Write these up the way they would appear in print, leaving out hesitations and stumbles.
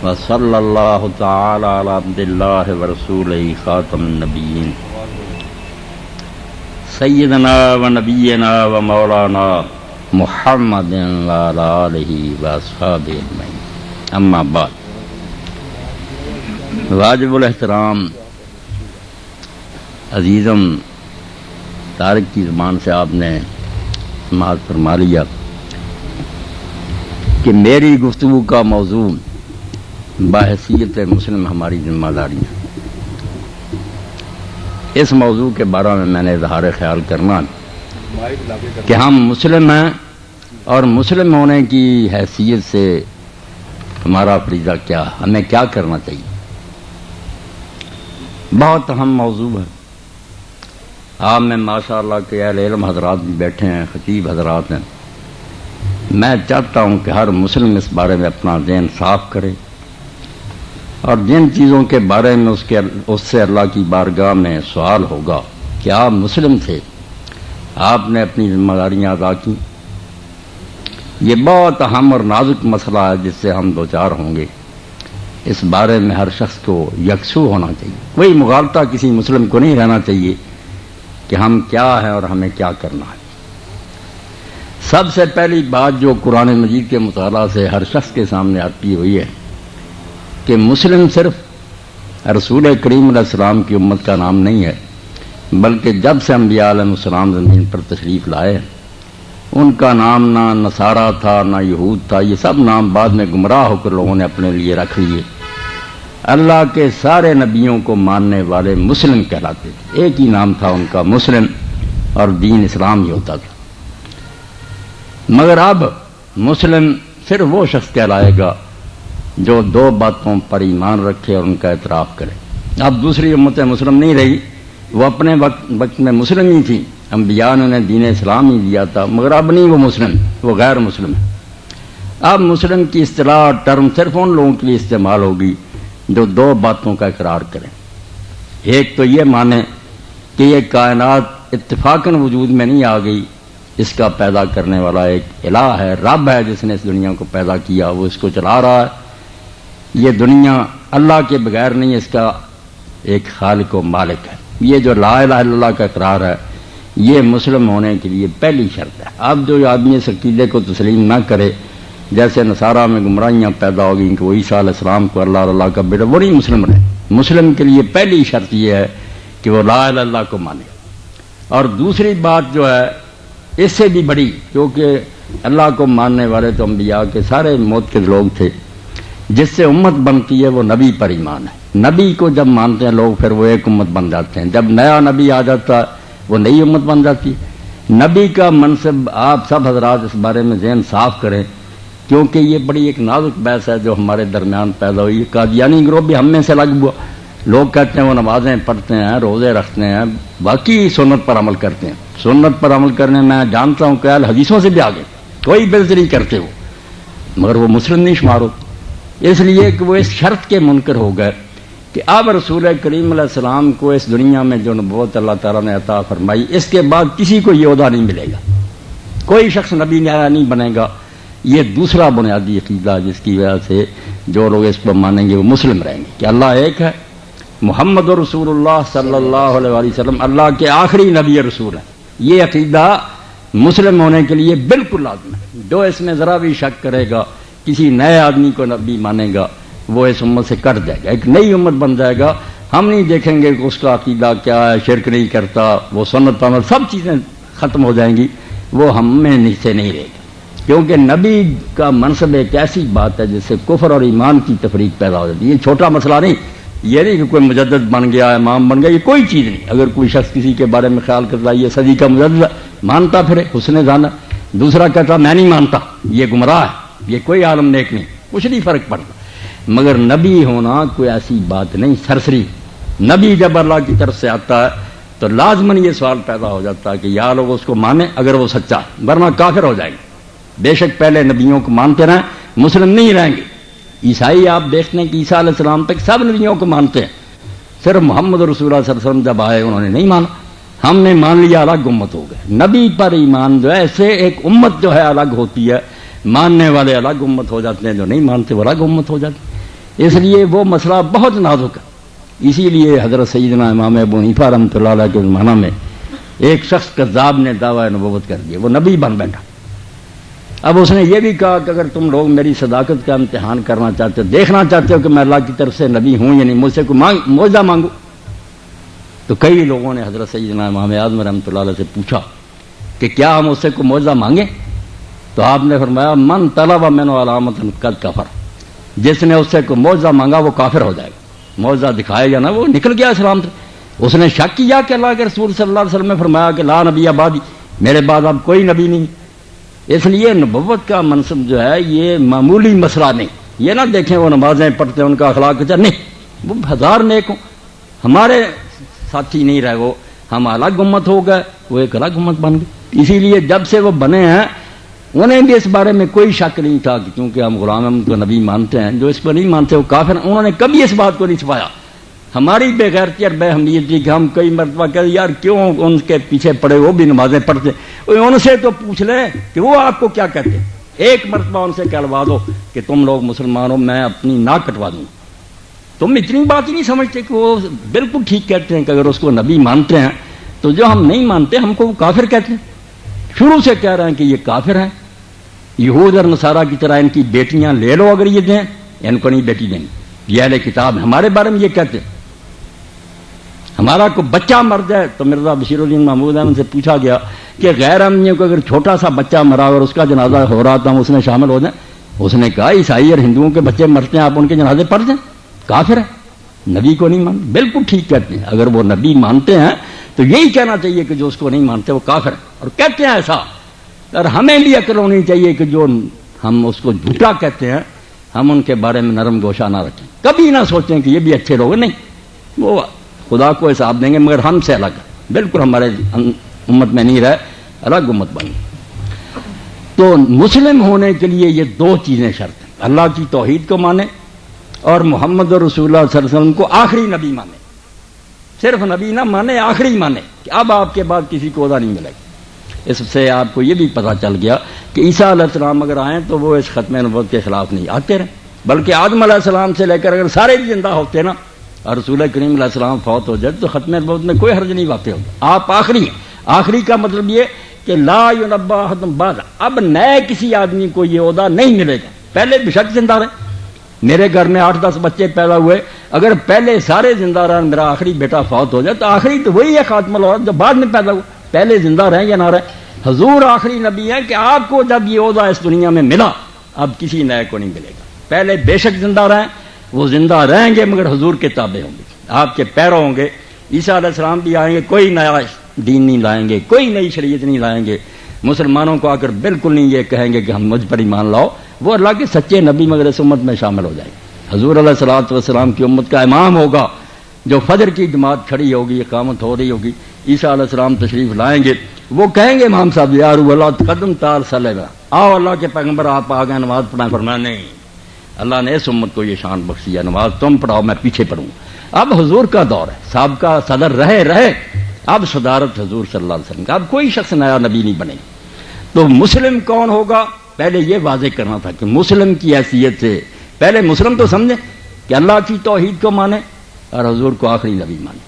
وصلی اللہ تعالی علی عبد اللہ ورسولہ خاتم النبیین سیدنا و نبینا و مولانا محمد وعلی آلہ و اصحابہ اجمعین، اما بعد۔ واجب الاحترام عزیزم طارق کی زبان سے آپ نے سماعت فرما لیا کہ میری گفتگو کا موضوع بحیثیت مسلم ہماری ذمہ داری ہے۔ اس موضوع کے بارے میں نے اظہار خیال کرنا کہ ہم مسلم ہیں اور مسلم ہونے کی حیثیت سے ہمارا فریضہ کیا، ہمیں کیا کرنا چاہیے۔ بہت اہم موضوع ہے۔ آپ میں ماشاءاللہ کہ اہل علم حضرات بھی بیٹھے ہیں، خطیب حضرات ہیں۔ میں چاہتا ہوں کہ ہر مسلم اس بارے میں اپنا ذہن صاف کرے اور جن چیزوں کے بارے میں اس سے اللہ کی بارگاہ میں سوال ہوگا کہ آپ مسلم تھے، آپ نے اپنی ذمہ داریاں ادا کی۔ یہ بہت اہم اور نازک مسئلہ ہے جس سے ہم دوچار ہوں گے۔ اس بارے میں ہر شخص کو یکسو ہونا چاہیے، کوئی مغالطہ کسی مسلم کو نہیں رہنا چاہیے کہ ہم کیا ہیں اور ہمیں کیا کرنا ہے۔ سب سے پہلی بات جو قرآن مجید کے مطالعہ سے ہر شخص کے سامنے آتی ہوئی ہے کہ مسلم صرف رسول کریم علیہ السلام کی امت کا نام نہیں ہے، بلکہ جب سے انبیاء علیہ السلام زمین پر تشریف لائے ان کا نام نہ نصارہ تھا نہ یہود تھا، یہ سب نام بعد میں گمراہ ہو کر لوگوں نے اپنے لیے رکھ لیے۔ اللہ کے سارے نبیوں کو ماننے والے مسلم کہلاتے تھے، ایک ہی نام تھا ان کا، مسلم، اور دین اسلام ہی ہوتا تھا۔ مگر اب مسلم صرف وہ شخص کہلائے گا جو دو باتوں پر ایمان رکھے اور ان کا اعتراف کرے۔ اب دوسری امتیں مسلم نہیں رہی، وہ اپنے وقت میں مسلم ہی تھی، انبیاء نے انہیں دین اسلام ہی دیا تھا، مگر اب نہیں وہ مسلم، وہ غیر مسلم ہے۔ اب مسلم کی اصطلاح ٹرم صرف ان لوگوں کے لیے استعمال ہوگی جو دو باتوں کا اقرار کریں۔ ایک تو یہ مانیں کہ یہ کائنات اتفاقاً وجود میں نہیں آ گئی، اس کا پیدا کرنے والا ایک الہ ہے، رب ہے جس نے اس دنیا کو پیدا کیا، وہ اس کو چلا رہا ہے۔ یہ دنیا اللہ کے بغیر نہیں، اس کا ایک خالق و مالک ہے۔ یہ جو لا الہ الا اللہ کا اقرار ہے یہ مسلم ہونے کے لیے پہلی شرط ہے۔ اب جو آدمی اس عقیدے کو تسلیم نہ کرے، جیسے نصارہ میں گمراہیاں پیدا ہو گئیں کہ وہ عیسیٰ علیہ السلام کو اللہ اور اللہ کا بیٹا، وہ نہیں مسلم رہے۔ مسلم کے لیے پہلی شرط یہ ہے کہ وہ لا الہ الا اللہ کو مانے۔ اور دوسری بات جو ہے اس سے بھی بڑی، کیونکہ اللہ کو ماننے والے تو انبیاء کے سارے موت کے لوگ تھے، جس سے امت بنتی ہے وہ نبی پر ایمان ہے۔ نبی کو جب مانتے ہیں لوگ پھر وہ ایک امت بن جاتے ہیں۔ جب نیا نبی آ جاتا ہے وہ نئی امت بن جاتی ہے۔ نبی کا منصب آپ سب حضرات اس بارے میں ذہن صاف کریں، کیونکہ یہ بڑی ایک نازک بحث ہے جو ہمارے درمیان پیدا ہوئی۔ قادیانی گروہ بھی ہم میں سے الگ ہوا، لوگ کہتے ہیں وہ نمازیں پڑھتے ہیں، روزے رکھتے ہیں، باقی سنت پر عمل کرتے ہیں۔ سنت پر عمل کرنے میں جانتا ہوں کہ اہل حدیثوں سے بھی آگے، کوئی بحث نہیں کرتے وہ، مگر وہ مسلم نہیں شمار ہوتے، اس لیے کہ وہ اس شرط کے منکر ہو گئے کہ اب رسول کریم علیہ السلام کو اس دنیا میں جو نبوت اللہ تعالیٰ نے عطا فرمائی، اس کے بعد کسی کو یہ عہدہ نہیں ملے گا، کوئی شخص نبی نہیں بنے گا۔ یہ دوسرا بنیادی عقیدہ جس کی وجہ سے جو لوگ اس پر مانیں گے وہ مسلم رہیں گے کہ اللہ ایک ہے، محمد رسول اللہ صلی اللہ علیہ وسلم اللہ کے آخری نبی رسول ہیں۔ یہ عقیدہ مسلم ہونے کے لیے بالکل لازم ہے۔ جو اس میں ذرا بھی شک کرے گا، کسی نئے آدمی کو نبی مانے گا، وہ اس امت سے کٹ جائے گا، ایک نئی امت بن جائے گا۔ ہم نہیں دیکھیں گے کہ اس کا عقیدہ کیا ہے، شرک نہیں کرتا، وہ سنت پر عمل، سب چیزیں ختم ہو جائیں گی، وہ ہم میں سے نہیں رہے گا، کیونکہ نبی کا منصب ایک ایسی بات ہے جس سے کفر اور ایمان کی تفریق پیدا ہو جاتی ہے۔ یہ چھوٹا مسئلہ نہیں، یہ نہیں کہ کوئی مجدد بن گیا، امام بن گیا، یہ کوئی چیز نہیں۔ اگر کوئی شخص کسی کے بارے میں خیال کرتا ہے یہ صدی کا مجدد مانتا پھرے، حسن ظن، دوسرا کہتا میں نہیں مانتا، یہ گمراہ ہے، یہ کوئی عالم نیک نہیں، کچھ نہیں فرق پڑتا۔ مگر نبی ہونا کوئی ایسی بات نہیں سرسری۔ نبی جب اللہ کی طرف سے آتا ہے تو لازماً یہ سوال پیدا ہو جاتا ہے کہ یا لوگ اس کو مانیں اگر وہ سچا ہے، ورنہ کافر ہو جائیں گے۔ بے شک پہلے نبیوں کو مانتے رہیں، مسلم نہیں رہیں گے۔ عیسائی آپ دیکھتے ہیں کہ عیسیٰ علیہ السلام تک سب نبیوں کو مانتے ہیں، صرف محمد رسول اللہ صلی اللہ علیہ وسلم جب آئے انہوں نے نہیں مانا، ہم نے مان لیا، الگ امت ہو گئے۔ نبی پر ایمان جو ہے ایسے ایک امت جو ہے الگ ہوتی ہے، ماننے والے الگ امت ہو جاتے ہیں، جو نہیں مانتے وہ الگ امت ہو جاتے ہیں۔ اس لیے وہ مسئلہ بہت نازک ہے. اسی لیے حضرت سیدنا امام ابو حنیفہ رحمۃ اللہ علیہ کے زمانہ میں ایک شخص کذاب نے دعویٰ نبوت کر دیا، وہ نبی بن بیٹھا. اب اس نے یہ بھی کہا کہ اگر تم لوگ میری صداقت کا امتحان کرنا چاہتے ہو، دیکھنا چاہتے ہو کہ میں اللہ کی طرف سے نبی ہوں یا نہیں، مجھ سے کوئی معجزہ مانگو. تو کئی لوگوں نے حضرت سیدنا امام اعظم رحمۃ اللہ علیہ سے پوچھا کہ کیا ہم اس سے کوئی معجزہ مانگیں؟ تو آپ نے فرمایا من طلب منہ علامۃ قد کفر، جس نے اس سے کوئی معجزہ مانگا وہ کافر ہو جائے گا. معجزہ دکھایا یا نا وہ نکل گیا اسلام سے. اس نے شک کیا کہ اللہ کے رسول صلی اللہ علیہ وسلم نے فرمایا کہ لا نبی بعدی، میرے بعد اب کوئی نبی نہیں. اس لیے نبوت کا منصب جو ہے یہ معمولی مسئلہ نہیں. یہ نہ دیکھیں وہ نمازیں پڑھتے ہیں ان کا اخلاق اچھا نہیں، وہ ہزار نیک ہوں، ہمارے ساتھی نہیں رہے، وہ ہم الگ امت ہو گئے، وہ ایک الگ امت بن گئی. اسی لیے جب سے وہ بنے ہیں انہیں بھی اس بارے میں کوئی شک نہیں تھا کہ کیونکہ ہم غلام احمد کو نبی مانتے ہیں، جو اس کو نہیں مانتے وہ کافر ہیں. انہوں نے کبھی اس بات کو نہیں چھپایا. ہماری بے غیرتی اور بے حمیت تھی کہ ہم کئی مرتبہ کہتے یار کیوں ان کے پیچھے پڑے، وہ بھی نمازیں پڑھتے، ان سے تو پوچھ لیں کہ وہ آپ کو کیا کہتے ہیں. ایک مرتبہ ان سے کہلوا دو کہ تم لوگ مسلمان ہو، میں اپنی ناک کٹوا دوں. تم اتنی بات ہی نہیں سمجھتے کہ وہ بالکل ٹھیک کہتے ہیں کہ اگر اس کو نبی مانتے ہیں تو جو ہم نہیں مانتے ہم کو وہ کافر کہتے ہیں. شروع سے کہہ رہے ہیں کہ یہ کافر ہیں. یہود اور نصارہ کی طرح ان کی بیٹیاں لے لو اگر یہ دیں، ان کو نہیں بیٹی دیں. یہ اہل کتاب ہمارے بارے میں یہ کہتے ہیں. ہمارا کوئی بچہ مر جائے تو مرزا بشیر الدین محمود احمد سے پوچھا گیا کہ غیر احمدیوں کو اگر چھوٹا سا بچہ مرا اور اس کا جنازہ ہو رہا تھا اس میں شامل ہو جائیں. اس نے کہا عیسائی اور ہندوؤں کے بچے مرتے ہیں آپ ان کے جنازے پڑھ دیں، کافر ہے، نبی کو نہیں مانتے. بالکل ٹھیک کہتے ہیں. اگر وہ نبی مانتے ہیں تو یہی کہنا چاہیے کہ جو اس کو نہیں مانتے وہ کافر ہے، اور کہتے ہیں ایسا. اور ہمیں بھی عقل ہونی چاہیے کہ جو ہم اس کو جھوٹا کہتے ہیں ہم ان کے بارے میں نرم گوشہ نہ رکھیں. کبھی نہ سوچیں کہ یہ بھی اچھے لوگ نہیں، وہ خدا کو حساب دیں گے مگر ہم سے الگ ہے، بالکل ہمارے امت میں نہیں رہے، الگ امت بنی. تو مسلم ہونے کے لیے یہ دو چیزیں شرط ہیں، اللہ کی توحید کو مانے اور محمد رسول اللہ صلی اللہ علیہ وسلم کو آخری نبی مانے. صرف نبی نہ مانے، آخری مانے کہ اب آپ کے بعد کسی کو عہدہ نہیں ملے گا. اس سے آپ کو یہ بھی پتہ چل گیا کہ عیسیٰ علیہ السلام اگر آئیں تو وہ اس ختم نبوت کے خلاف نہیں آتے رہے، بلکہ آدم علیہ السلام سے لے کر اگر سارے بھی زندہ ہوتے نا اور رسول کریم علیہ السلام فوت ہو جائے تو ختم نبوت میں کوئی حرج نہیں واقع ہوگا. آپ آخری ہیں. آخری کا مطلب یہ کہ لا ینبا احد بعد، اب نئے کسی آدمی کو یہ عہدہ نہیں ملے گا. پہلے بشک زندہ رہے. میرے گھر میں 8-10 بچے پیدا ہوئے، اگر پہلے سارے زندہ رہے میرا آخری بیٹا فوت ہو جائے تو آخری تو وہی ہے خاتم الاولاد جو بعد میں پیدا ہوا. پہلے زندہ رہیں یا نہ رہیں، حضور آخری نبی ہے کہ آپ کو جب یہ عہدہ اس دنیا میں ملا اب کسی نئے کو نہیں ملے گا. پہلے بے شک زندہ رہیں، وہ زندہ رہیں گے مگر حضور کے تابع ہوں گے، آپ کے پیرو ہوں گے. عیسیٰ علیہ السلام بھی آئیں گے، کوئی نیا دین نہیں لائیں گے، کوئی نئی شریعت نہیں لائیں گے. مسلمانوں کو آ کر بالکل نہیں یہ کہیں گے کہ ہم مجھ پر ایمان لاؤ. وہ اللہ کے سچے نبی مگر اس امت میں شامل ہو جائیں گے. حضور علیہ الصلوۃ والسلام کی امت کا امام ہوگا جو فجر کی جماعت کھڑی ہوگی، اقامت ہو رہی ہوگی، عیسیٰ علیہ السلام تشریف لائیں گے. وہ کہیں گے امام صاحب یا روح اللہ قدم تار صلی، آؤ اللہ کے پیغمبر آپ آ گئے نماز پڑھائیں. فرمایا نہیں، اللہ نے اس امت کو یہ شان بخشی ہے، نماز تم پڑھاؤ میں پیچھے پڑھوں. اب حضور کا دور ہے، سابقہ صدر رہے، اب صدارت حضور صلی اللہ علیہ وسلم کا، اب کوئی شخص نیا نبی نہیں بنے. تو مسلم کون ہوگا پہلے یہ واضح کرنا تھا کہ مسلم کی حیثیت سے پہلے مسلم تو سمجھے کہ اللہ کی توحید کو مانے اور حضور کو آخری نبی مانے.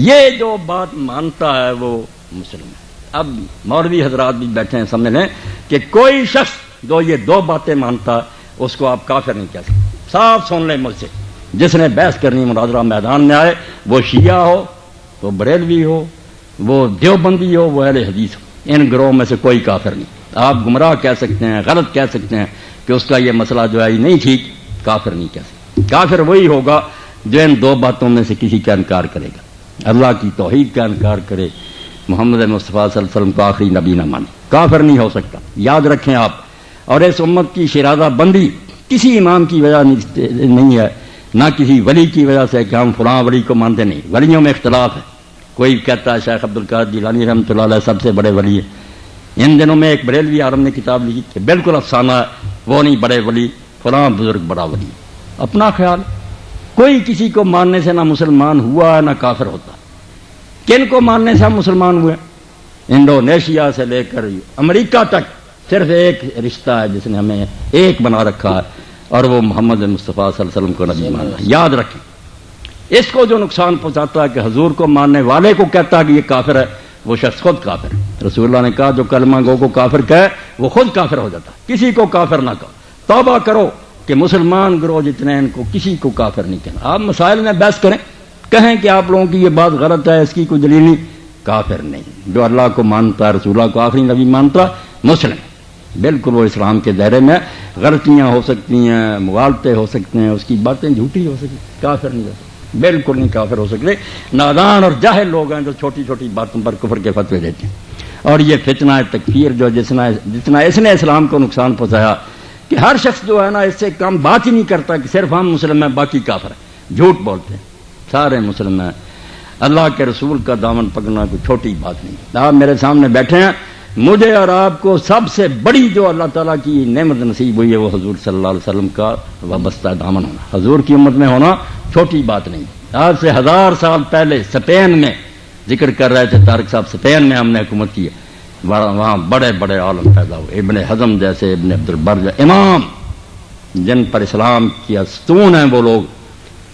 یہ جو بات مانتا ہے وہ مسلم ہے. اب مولوی حضرات بھی بیٹھے ہیں، سمجھ لیں کہ کوئی شخص جو یہ دو باتیں مانتا ہے اس کو آپ کافر نہیں کہہ سکتے. صاف سن لیں مجھ سے، جس نے بحث کرنی مناظرہ میدان میں آئے، وہ شیعہ ہو، وہ بریلوی ہو، وہ دیوبندی ہو، وہ اہل حدیث ہو، ان گروہ میں سے کوئی کافر نہیں. آپ گمراہ کہہ سکتے ہیں، غلط کہہ سکتے ہیں کہ اس کا یہ مسئلہ جو ہے نہیں ٹھیک، کافر نہیں کہہ سکتے. کافر وہی ہوگا جو ان دو باتوں میں سے کسی کا انکار کرے گا، اللہ کی توحید کا انکار کرے، محمد مصطفیٰ صلی اللہ علیہ وسلم کو آخری نبی نہ مانے. کافر نہیں ہو سکتا، یاد رکھیں آپ. اور اس امت کی شرادہ بندی کسی امام کی وجہ نہیں ہے، نہ کسی ولی کی وجہ سے کہ ہم فلاں ولی کو مانتے نہیں. ولیوں میں اختلاف ہے. کوئی کہتا ہے شیخ عبدالقادر جیلانی رحمۃ اللہ علیہ سب سے بڑے ولی ہیں. ان دنوں میں ایک بریلوی عالم نے کتاب لکھی کہ بالکل افسانہ ہے، وہ نہیں بڑے ولی، فلاں بزرگ بڑا ولی. اپنا خیال. کوئی کسی کو ماننے سے نہ مسلمان ہوا نہ کافر ہوتا. کن کو ماننے سے ہم مسلمان ہوئے؟ انڈونیشیا سے لے کر امریکہ تک صرف ایک رشتہ ہے جس نے ہمیں ایک بنا رکھا ہے، اور وہ محمد مصطفیٰ صلی اللہ علیہ وسلم کو نبی ماننا. یاد رکھیں اس کو جو نقصان پہنچاتا ہے کہ حضور کو ماننے والے کو کہتا ہے کہ یہ کافر ہے، وہ شخص خود کافر ہے. رسول اللہ نے کہا جو کلمہ گو کو کافر کہے وہ خود کافر ہو جاتا ہے. کسی کو کافر نہ کہو. توبہ کرو کہ مسلمان گروہ جتنے ہیں ان کو کسی کو کافر نہیں کہنا. آپ مسائل میں بحث کریں، کہیں کہ آپ لوگوں کی یہ بات غلط ہے، اس کی کوئی دلیل نہیں. کافر نہیں. جو اللہ کو مانتا ہے، رسول اللہ کو آخری نبی مانتا، مسلم بالکل وہ اسلام کے دائرے میں. غلطیاں ہو سکتی ہیں، مغالطے ہو سکتے ہیں، اس کی باتیں جھوٹی ہو سکتی، کافر نہیں ہو سکتے، بالکل نہیں کافر ہو سکتے. نادان اور جاہل لوگ ہیں جو چھوٹی چھوٹی باتوں پر کفر کے فتوے دیتے ہیں. اور یہ فتنہ تکفیر جو جتنا اس نے اسلام کو نقصان پہنچایا کہ ہر شخص جو ہے نا اس سے کم بات ہی نہیں کرتا کہ صرف ہم مسلم ہیں باقی کافر ہیں. جھوٹ بولتے ہیں، سارے مسلم ہیں. اللہ کے رسول کا دامن پکڑنا کوئی چھوٹی بات نہیں. آپ میرے سامنے بیٹھے ہیں، مجھے اور آپ کو سب سے بڑی جو اللہ تعالیٰ کی نعمت نصیب ہوئی ہے وہ حضور صلی اللہ علیہ وسلم کا وابستہ دامن ہونا. حضور کی امت میں ہونا چھوٹی بات نہیں. آج سے 1000 سال پہلے اسپین میں ذکر کر رہے تھے طارق صاحب، اسپین میں ہم نے حکومت کی ہے. وہاں بڑے بڑے عالم پیدا ہوئے، ابن حزم جیسے، ابن عبد البر جیسے امام، جن پر اسلام کی ستون ہیں وہ لوگ.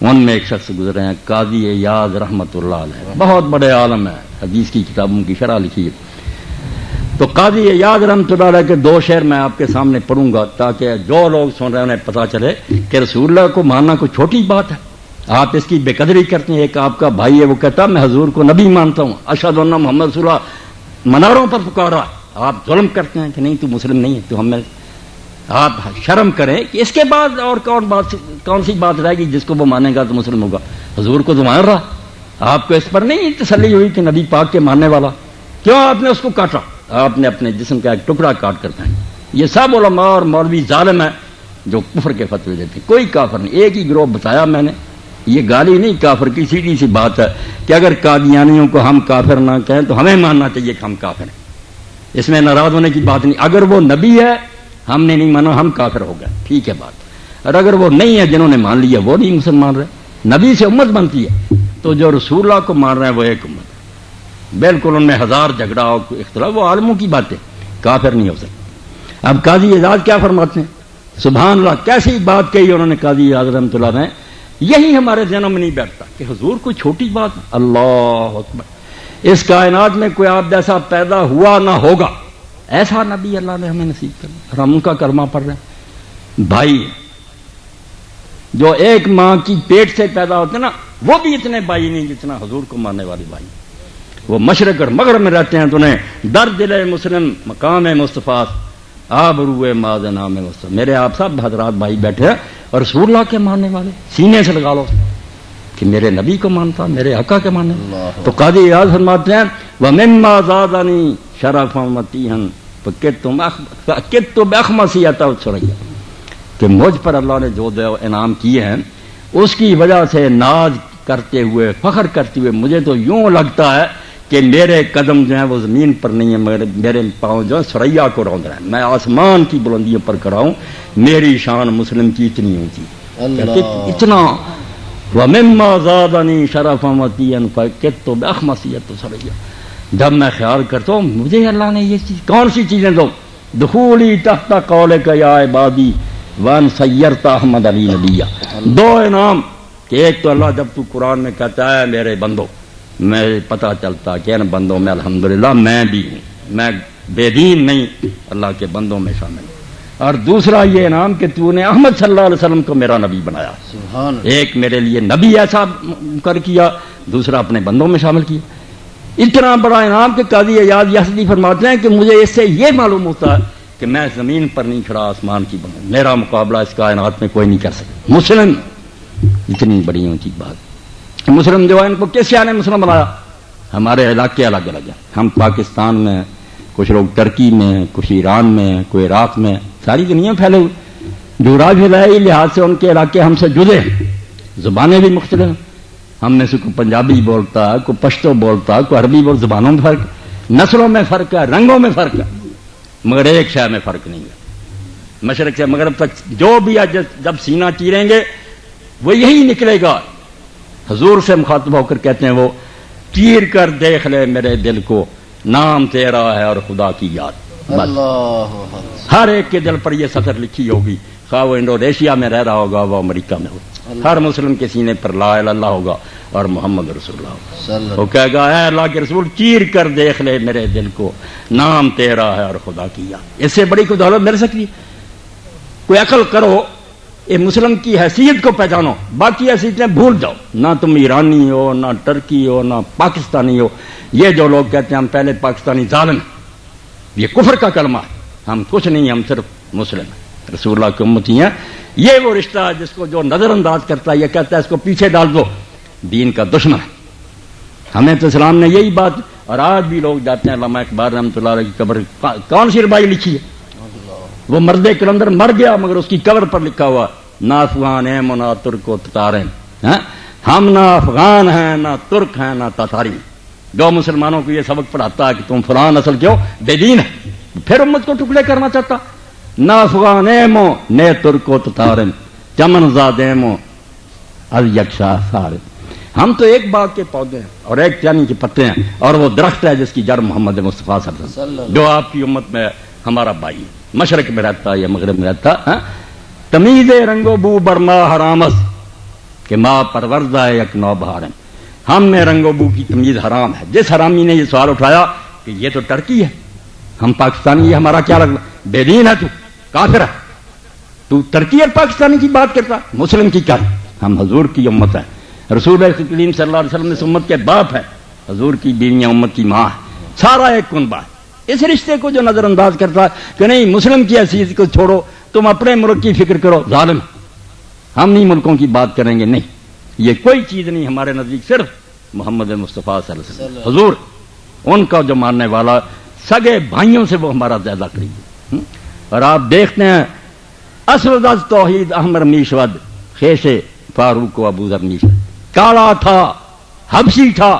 ان میں ایک شخص گزرے ہیں قاضی ایاز رحمۃ اللہ علیہ، بہت بڑے عالم ہیں، حدیث کی کتابوں کی شرح لکھی ہے. تو قاضی ایاز رحمۃ اللہ علیہ کے 2 شعر میں آپ کے سامنے پڑھوں گا تاکہ جو لوگ سن رہے ہیں انہیں پتہ چلے کہ رسول اللہ کو ماننا کوئی چھوٹی بات ہے. آپ اس کی بے قدری کرتے ہیں. ایک آپ کا بھائی ہے وہ کہتا میں حضور کو نبی مانتا ہوں، اشہد ان محمد رسول اللہ، مناروں پر پکارا. آپ ظلم کرتے ہیں کہ نہیں تو مسلم نہیں ہے تو ہمیں. آپ شرم کریں کہ اس کے بعد اور کون سی بات رہے گی جس کو وہ مانے گا تو مسلم ہوگا. حضور کو تو مان رہا. آپ کو اس پر نہیں تسلی ہوئی کہ نبی پاک کے ماننے والا، کیوں آپ نے اس کو کاٹا؟ آپ نے اپنے جسم کا ایک ٹکڑا کاٹ کر پھینکا. یہ سب علماء اور مولوی ظالم ہیں جو کفر کے فتوے دیتے ہیں. کوئی کافر نہیں. ایک ہی گروہ بتایا میں نے. یہ گالی نہیں، کافر کی سیدھی سی بات ہے کہ اگر قادیانیوں کو ہم کافر نہ کہیں تو ہمیں ماننا چاہیے کہ ہم کافر ہیں. اس میں ناراض ہونے کی بات نہیں. اگر وہ نبی ہے ہم نے نہیں مانا، ہم کافر ہو گئے، ٹھیک ہے بات. اور اگر وہ نہیں ہے، جنہوں نے مان لیا وہ نہیں مسلمان رہے. نبی سے امت بنتی ہے تو جو رسول اللہ کو مان رہے ہیں وہ ایک امت ہے. بالکل ان میں 1000 جھگڑا ہو اختلاف، وہ عالموں کی باتیں، کافر نہیں ہو سکتے. اب قاضی اعجاز کیا فرماتے ہیں؟ سبحان اللہ، کیسی بات کہی انہوں نے قاضی اعظم رحمۃ اللہ نے. یہی ہمارے ذہنوں میں نہیں بیٹھتا کہ حضور کوئی چھوٹی بات. اللہ اکبر. اس کائنات میں کوئی آپ جیسا پیدا ہوا نہ ہوگا، ایسا نبی اللہ نے ہمیں نصیب کرنا. اور ہم ان کا کلمہ پڑھ رہے ہیں. بھائی جو ایک ماں کی پیٹ سے پیدا ہوتے نا وہ بھی اتنے بھائی نہیں جتنا حضور کو ماننے والے بھائی. وہ مشرق اور مغرب میں رہتے ہیں تو انہیں در دل مسلم مقام مصطفیٰ آبروئے ماذ نام مصطفیٰ. میرے آپ سب حضرات بھائی بیٹھے ہیں اور رسول اللہ کے ماننے والے سینے سے لگا لو کہ میرے نبی کو مانتا، میرے آقا کے ماننے. تو قاضی ایاز فرماتے ہیں وَمِمَّا زَادَنِي شَرَفًا وَتِيهًا فَكِدتُّ بِأَخْمَصِيَّةٍ سُرَيَّا. کہ مجھ پر اللہ نے جو انعام کیے ہیں اس کی وجہ سے ناز کرتے ہوئے، فخر کرتے ہوئے مجھے تو یوں لگتا ہے کہ میرے قدم جو ہیں وہ زمین پر نہیں ہیں، مگر میرے پاؤں جو ہیں سریا کو روند رہے ہیں. میں آسمان کی بلندیوں پر کھڑا ہوں. میری شان مسلم کی اتنی اونچی اتنا. وَمِمَّا زَادَنِي شَرَفًا وَتِيهًا فَكِدتُّ بِأَخْمَصِيَّةٍ سُرَيَّا. جب میں خیال کرتا ہوں مجھے اللہ نے یہ چیز کون سی چیزیں دو. دخولی تحت قولک یا عبادی وان سیرت احمد علی نبیہ. 2 انعام کہ ایک تو اللہ جب تو قرآن میں کہتا ہے میرے بندو، میں پتہ چلتا کہ ان بندوں میں الحمدللہ میں بھی ہوں، میں بے دین نہیں، اللہ کے بندوں میں شامل ہوں. اور دوسرا یہ انعام کہ تو نے احمد صلی اللہ علیہ وسلم کو میرا نبی بنایا. سبحان. ایک میرے لیے نبی ایسا کر کیا، دوسرا اپنے بندوں میں شامل کیا. اتنا بڑا انعام کہ قاضی ایاز یحصلی فرماتے ہیں کہ مجھے اس سے یہ معلوم ہوتا ہے کہ میں زمین پر نہیں کھڑا، آسمان کی بنا. میرا مقابلہ اس کائنات میں کوئی نہیں کر سکتا. مسلم اتنی بڑی اونچی بات. مسلم جو ہے ان کو کس شاہ نے مسلم بنایا؟ ہمارے علاقے الگ الگ ہیں. ہم پاکستان میں، کچھ لوگ ترکی میں، کچھ ایران میں، کوئی عراق میں، ساری دنیا پھیلے ہوئے. جغرافیائی لحاظ سے ان کے علاقے ہم سے جدے ہیں. زبانیں بھی مختلف ہیں. ہم میں سے کوئی پنجابی بولتا ہے، کوئی پشتو بولتا ہے، کوئی عربی بول. زبانوں میں فرق، نسلوں میں فرق ہے، رنگوں میں فرق ہے، مگر ایک شے میں فرق نہیں ہے. مشرق سے مغرب تک جو بھی جب سینہ چیریں گے وہ یہی نکلے گا. حضور سے مخاطب ہو کر کہتے ہیں وہ چیر کر دیکھ لے میرے دل کو، نام تیرا ہے اور خدا کی یاد. اللہ. ہر ایک کے دل پر یہ سطر لکھی ہوگی، خواہ وہ انڈونیشیا میں رہ رہا ہوگا وہ امریکہ میں ہوگا، ہر مسلم کے سینے پر لا الہ الا اللہ ہوگا اور محمد رسول اللہ ہوگا۔ وہ کہے گا اے اللہ کے رسول چیر کر دیکھ لے میرے دل کو، نام تیرا ہے اور خدا کی یاد۔ اس سے بڑی کوئی دولت مل سکتی ہے؟ کوئی عقل کرو، یہ مسلم کی حیثیت کو پہچانو، باقی حیثیتیں بھول جاؤ، نہ تم ایرانی ہو، نہ ٹرکی ہو، نہ پاکستانی ہو۔ یہ جو لوگ کہتے ہیں ہم پہلے پاکستانی ظالم ہیں، یہ کفر کا کلمہ ہے۔ ہم کچھ نہیں، ہم صرف مسلم ہیں، رسول اللہ کی امتی ہیں۔ یہ وہ رشتہ ہے جس کو جو نظر انداز کرتا ہے، یہ کہتا ہے اس کو پیچھے ڈال دو، دین کا دشمن ہے۔ ہمیں تو اسلام نے یہی بات، اور آج بھی لوگ جاتے ہیں علامہ اقبال رحمۃ اللہ علیہ کی قبر، کون سی ربائی لکھی ہے؟ وہ مرد کلندر مر گیا مگر اس کی قبر پر لکھا ہوا نہ افغان ہیں نہ ترک و تتار ہیں، ہم نہ افغان ہیں نہ ترک ہیں نہ تتاری ہیں۔ جو مسلمانوں کو یہ سبق پڑھاتا ہے کہ تم فلان اصل کیوں بے دین ہے، پھر امت کو ٹکڑے کرنا چاہتا۔ نہ افغان ایمو نہ ترک و تتار چمن زاد ایمو از یکشا سارے۔ ہم تو ایک باغ کے پودے ہیں اور ایک چانی کے پتے ہیں، اور وہ درخت ہے جس کی جڑ محمد مصطفیٰ صلی اللہ علیہ وسلم، جو آپ کی امت میں ہمارا بھائی ہے، مشرق میں رہتا یا مغرب میں رہتا۔ تمیز رنگ و بو برما حرامس کہ ماں پروردہ یک نو بہار۔ ہم میں رنگ و بو کی تمیز حرام ہے۔ جس حرامی نے یہ سوال اٹھایا کہ یہ تو ٹرکی ہے، ہم پاکستانی، یہ ہمارا کیا لگتا؟ بے دین ہے تو، کافر ہے تو، ترکی اور پاکستانی کی بات کرتا، مسلم کی کیا؟ ہم حضور کی امت ہے، رسول کریم صلی اللہ علیہ وسلم اس امت کے باپ ہے، حضور کی بیویاں امت کی ماں ہے، سارا ایک کنبہ ہے۔ اس رشتے کو جو نظر انداز کرتا ہے کہ نہیں مسلم کی حیثیت کو چھوڑو، تم اپنے ملک کی فکر کرو، ظالم، ہم نہیں ملکوں کی بات کریں گے، نہیں، یہ کوئی چیز نہیں ہمارے نزدیک، صرف محمد مصطفیٰ صلی اللہ علیہ وسلم حضور، ان کا جو ماننے والا سگے بھائیوں سے وہ ہمارا زیادہ قریب ہے۔ اور آپ دیکھتے ہیں اسود از توحید احمر میشود خیش فاروق و ابو ذر میشود، کالا تھا حبشی تھا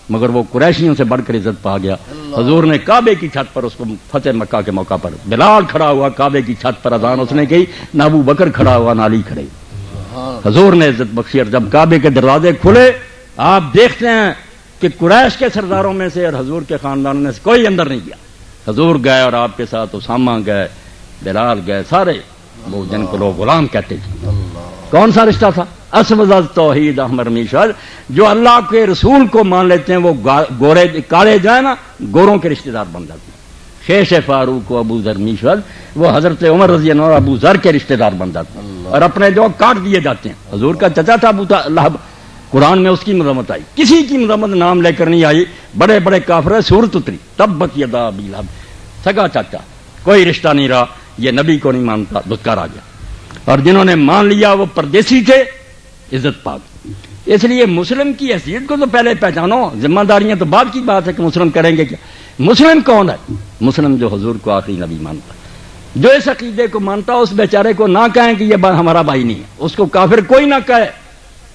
مگر وہ قریشیوں سے بڑھ کر عزت پا گیا۔ حضور نے کعبے کی چھت پر اس کو فتح مکہ کے موقع پر، بلال کھڑا ہوا کعبے کی چھت پر، اذان اس نے کی، نہ ابو بکر کھڑا ہوا نہ علی کھڑے، حضور نے عزت بخشی۔ اور جب کعبے کے دروازے کھلے آپ دیکھتے ہیں کہ قریش کے سرداروں میں سے اور حضور کے خاندان میں سے کوئی اندر نہیں گیا، حضور گئے اور آپ کے ساتھ اسامہ گئے، بلال گئے، سارے وہ جن کو لوگ غلام کہتے تھے۔ کون سا رشتہ تھا؟ اسود از توحید احمر میشود، جو اللہ کے رسول کو مان لیتے ہیں وہ گورے کالے جائیں نا، گوروں کے رشتہ دار بن جاتے ہیں۔ خیش فاروق و ابو ذر میشود، وہ حضرت عمر رضی اللہ عنہ ابو ذر کے رشتہ دار بن جاتے ہیں اور اپنے جو کاٹ دیے جاتے ہیں۔ حضور کا چچا تھا ابو لہب، قرآن میں اس کی مذمت آئی، کسی کی مذمت نام لے کر نہیں آئی، بڑے بڑے کافر سورت اتری، تبت یدا ابی لہب، سگا چاچا، کوئی رشتہ نہیں رہا، یہ نبی کو نہیں مانتا، دھتکار آ گیا۔ اور جنہوں نے مان لیا وہ پردیسی تھے، عزت پا گئی۔ اس لیے مسلم کی حیثیت کو تو پہلے پہچانو، ذمہ داریاں تو بعد کی بات ہے کہ مسلم کریں گے کیا۔ مسلم کون ہے؟ مسلم جو حضور کو آخری نبی مانتا، جو اس عقیدے کو مانتا، اس بیچارے کو نہ کہیں کہ یہ ہمارا بھائی نہیں ہے، اس کو کافر کوئی نہ کہے،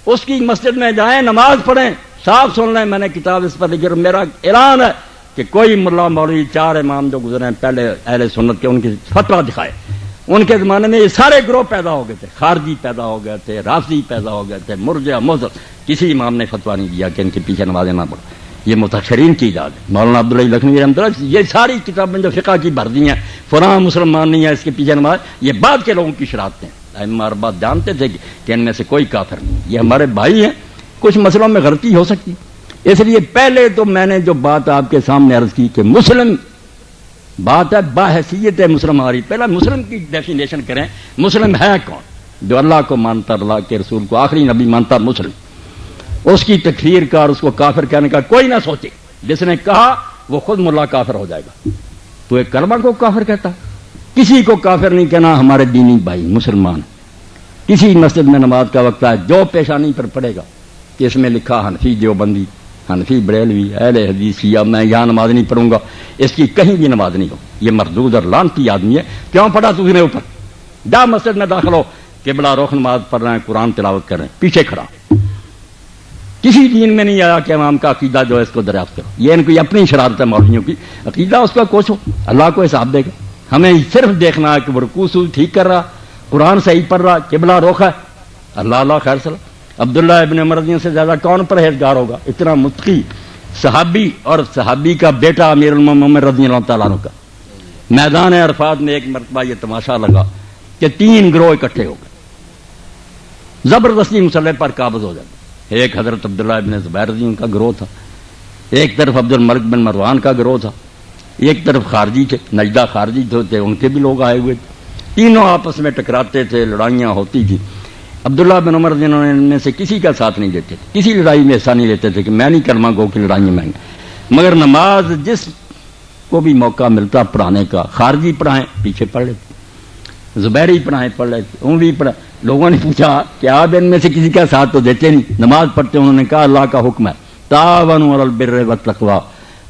اس کی مسجد میں جائیں، نماز پڑھیں، صاف سن لیں، میں نے کتاب اس پر لکھی، میرا اعلان ہے کہ کوئی ملا مولوی، چار امام جو گزرے ہیں پہلے اہل سنت کے، ان کی فتویٰ دکھائے۔ ان کے زمانے میں یہ سارے گروہ پیدا ہو گئے تھے، خارجی پیدا ہو گئے تھے، رافضی پیدا ہو گئے تھے، مرجع معتزلہ، کسی امام نے فتویٰ نہیں دیا کہ ان کے پیچھے نمازیں نہ پڑھو، یہ متاخرین کی ایجاد ہے۔ مولانا عبداللہ لکھنوی رحمۃ اللہ، یہ ساری کتابیں جو فقہ کی بھر دی ہیں، فلاں مسلمان نہیں ہے اس کے پیچھے نماز، یہ بعد کے لوگوں کی شرارتیں ہیں۔ ائمہ اربعہ جانتے تھے کہ ان میں سے کوئی کافر نہیں، یہ ہمارے بھائی ہیں، کچھ مسئلوں میں غلطی ہو سکتی، اس لیے پہلے تو میں نے جو بات آپ کے سامنے عرض کی کہ مسلم بات ہے، باحیثیت ہے مسلم ہماری، پہلا مسلم کی ڈیفینیشن کریں، مسلم ہے کون؟ جو اللہ کو مانتا، اللہ کے رسول کو آخری نبی مانتا، مسلم۔ اس کی تکفیر کا اور اس کو کافر کہنے کا کوئی نہ سوچے، جس نے کہا وہ خود ملا کافر ہو جائے گا۔ تو ایک کلمہ کو کافر کہتا، کسی کو کافر نہیں کہنا، ہمارے دینی بھائی مسلمان۔ کسی مسجد میں نماز کا وقت ہے، جو پیشانی پر پڑے گا کہ اس میں لکھا حنفی دیوبندی، حنفی بریلوی، اہل حدیث، شیعہ، میں یہاں نماز نہیں پڑھوں گا، اس کی کہیں بھی نماز نہیں ہو، یہ مردود اور لعنتی آدمی ہے۔ کیوں پڑھا تو نے اوپر؟ جا مسجد میں داخل ہو، قبلہ رخ نماز پڑھ رہے ہیں، قرآن تلاوت کر رہے ہیں، پیچھے کھڑا۔ کسی دین میں نہیں آیا کہ امام کا عقیدہ جو ہے اس کو دریافت کرو، یہ ان کی اپنی شرارت ہے مولویوں کی، عقیدہ اس کا کوشو، اللہ کو حساب دے گا۔ ہمیں صرف دیکھنا ہے کہ وہ رکوع سجود ٹھیک کر رہا، قرآن صحیح پڑھ رہا، قبلہ رخ ہے، اللہ خیر صلاح۔ عبداللہ ابن عمر رضی اللہ سے زیادہ کون پرہیزگار ہوگا؟ اتنا متقی صحابی، اور صحابی کا بیٹا امیر المومنین رضی اللہ تعالیٰ عنہ کا۔ میدان عرفات میں ایک مرتبہ یہ تماشا لگا کہ 3 گروہ اکٹھے ہو گئے، زبردستی مسلح پر قابض ہو جاتے۔ ایک حضرت عبداللہ ابن زبیر رضی اللہ عنہ کا گروہ تھا، ایک طرف عبد الملک بن مروان کا گروہ تھا، ایک طرف خارجی تھے، نجدہ خارجی تھے، ان کے بھی لوگ آئے ہوئے تھے، تینوں آپس میں ٹکراتے تھے، لڑائیاں ہوتی تھی۔ عبداللہ بن عمر جنہوں نے ان میں سے کسی کا ساتھ نہیں دیتے تھے، کسی لڑائی میں حصہ نہیں لیتے تھے کہ میں نہیں کلمہ گو کی لڑائیوں میں، مگر نماز جس کو بھی موقع ملتا پڑھانے کا، خارجی پڑھائیں پیچھے پڑھ لیتے، زبیری پڑھائیں پڑھ لیتے، ان بھی پڑھا۔ لوگوں نے پوچھا کہ آپ ان میں سے کسی کا ساتھ تو دیتے نہیں، نماز پڑھتے، انہوں نے کہا اللہ کا حکم ہے تعاونوا علی البر والتقوی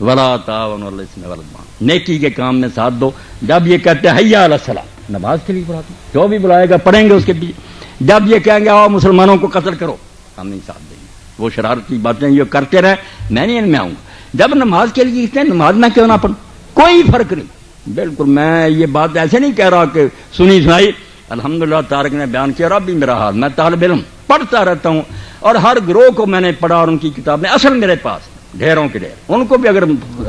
ولا تعاونوا علی الاثم والعدوان، نیکی کے کام میں ساتھ دو۔ جب یہ کہتے ہیں حی علی الصلاۃ، نماز کے لیے پڑھاتے، جو بھی بلائے گا پڑھیں گے اس کے پیچھے۔ جب یہ کہیں گے آؤ مسلمانوں کو قتل کرو، ہم نہیں ساتھ دیں گے، وہ شرارتی باتیں یہ کرتے رہے، میں نہیں ان میں آؤں گا۔ جب نماز کے لیے کہتے ہیں نماز میں کیوں نہ پڑھوں، کوئی فرق نہیں، بالکل۔ میں یہ بات ایسے نہیں کہہ رہا کہ سنی سنائی، الحمدللہ طارق نے بیان کیا، رب بھی میرا حال، میں طالب علم پڑھتا رہتا ہوں، اور ہر گروہ کو میں نے پڑھا، اور ان کی کتابیں اصل میرے پاس ڈھیروں کے ڈھیر، ان کو بھی اگر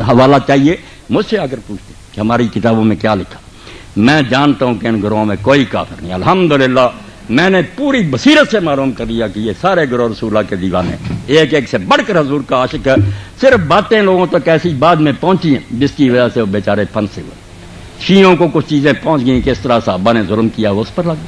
حوالہ چاہیے مجھ سے اگر پوچھتے کہ ہماری کتابوں میں کیا لکھا، میں جانتا ہوں کہ ان گروہوں میں کوئی کافر نہیں۔ الحمدللہ میں نے پوری بصیرت سے معلوم کر لیا کہ یہ سارے گروہ رسول اللہ کے دیوانے، ایک ایک سے بڑھ کر حضور کا عاشق ہے، صرف باتیں لوگوں تک ایسی بعد میں پہنچی ہیں جس کی وجہ سے وہ بیچارے پھنسے ہوئے۔ شیعوں کو کچھ چیزیں پہنچ گئیں کہ اس طرح صحابہ نے ظلم کیا، وہ اس پر لگ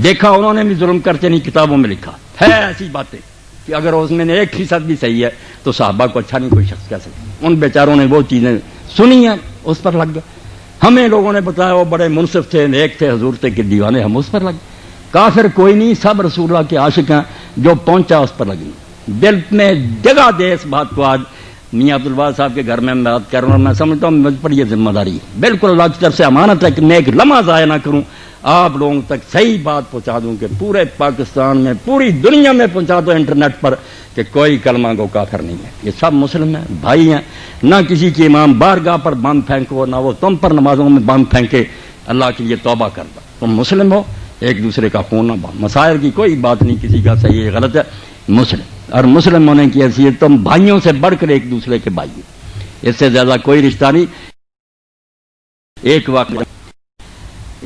دیکھا، انہوں نے بھی ظلم کرتے نہیں، کتابوں میں لکھا ہے ایسی باتیں کہ اگر اس میں 1% بھی صحیح ہے تو صحابہ کو اچھا نہیں کوئی شخص کہہ سکتا۔ ان بیچاروں نے وہ چیزیں سنی ہیں، اس پر لگ گئے۔ ہمیں لوگوں نے بتایا وہ بڑے منصف تھے، نیک تھے، حضور تھے کہ دیوانے، ہم اس پر لگ گئے۔ کافر کوئی نہیں، سب رسول اللہ کے عاشق ہیں، جو پہنچا اس پر لگی۔ دل میں جگہ دے اس بات کو۔ آج میاں عبدالواحد صاحب کے گھر میں بات کر رہا ہوں، میں سمجھتا ہوں مجھ پر یہ ذمہ داری ہے، بالکل اللہ کی طرف سے امانت ہے کہ میں ایک لمحہ ضائع نہ کروں، آپ لوگوں تک صحیح بات پہنچا دوں کہ پورے پاکستان میں، پوری دنیا میں پہنچا دو انٹرنیٹ پر کہ کوئی کلمہ گو کافر نہیں ہے، یہ سب مسلم ہیں، بھائی ہیں۔ نہ کسی کی امام بارگاہ پر بم پھینکو، نہ وہ تم پر نمازوں میں بم پھینکے، اللہ کے لیے توبہ کر دو، تم مسلم ہو، ایک دوسرے کا خون نہ بہاؤ۔ مسائل کی کوئی بات نہیں کسی کا صحیح ہے غلط ہے، مسلم اور مسلم ہونے کی حیثیت تم بھائیوں سے بڑھ کر ایک دوسرے کے بھائی، اس سے زیادہ کوئی رشتہ نہیں۔ ایک واقعہ،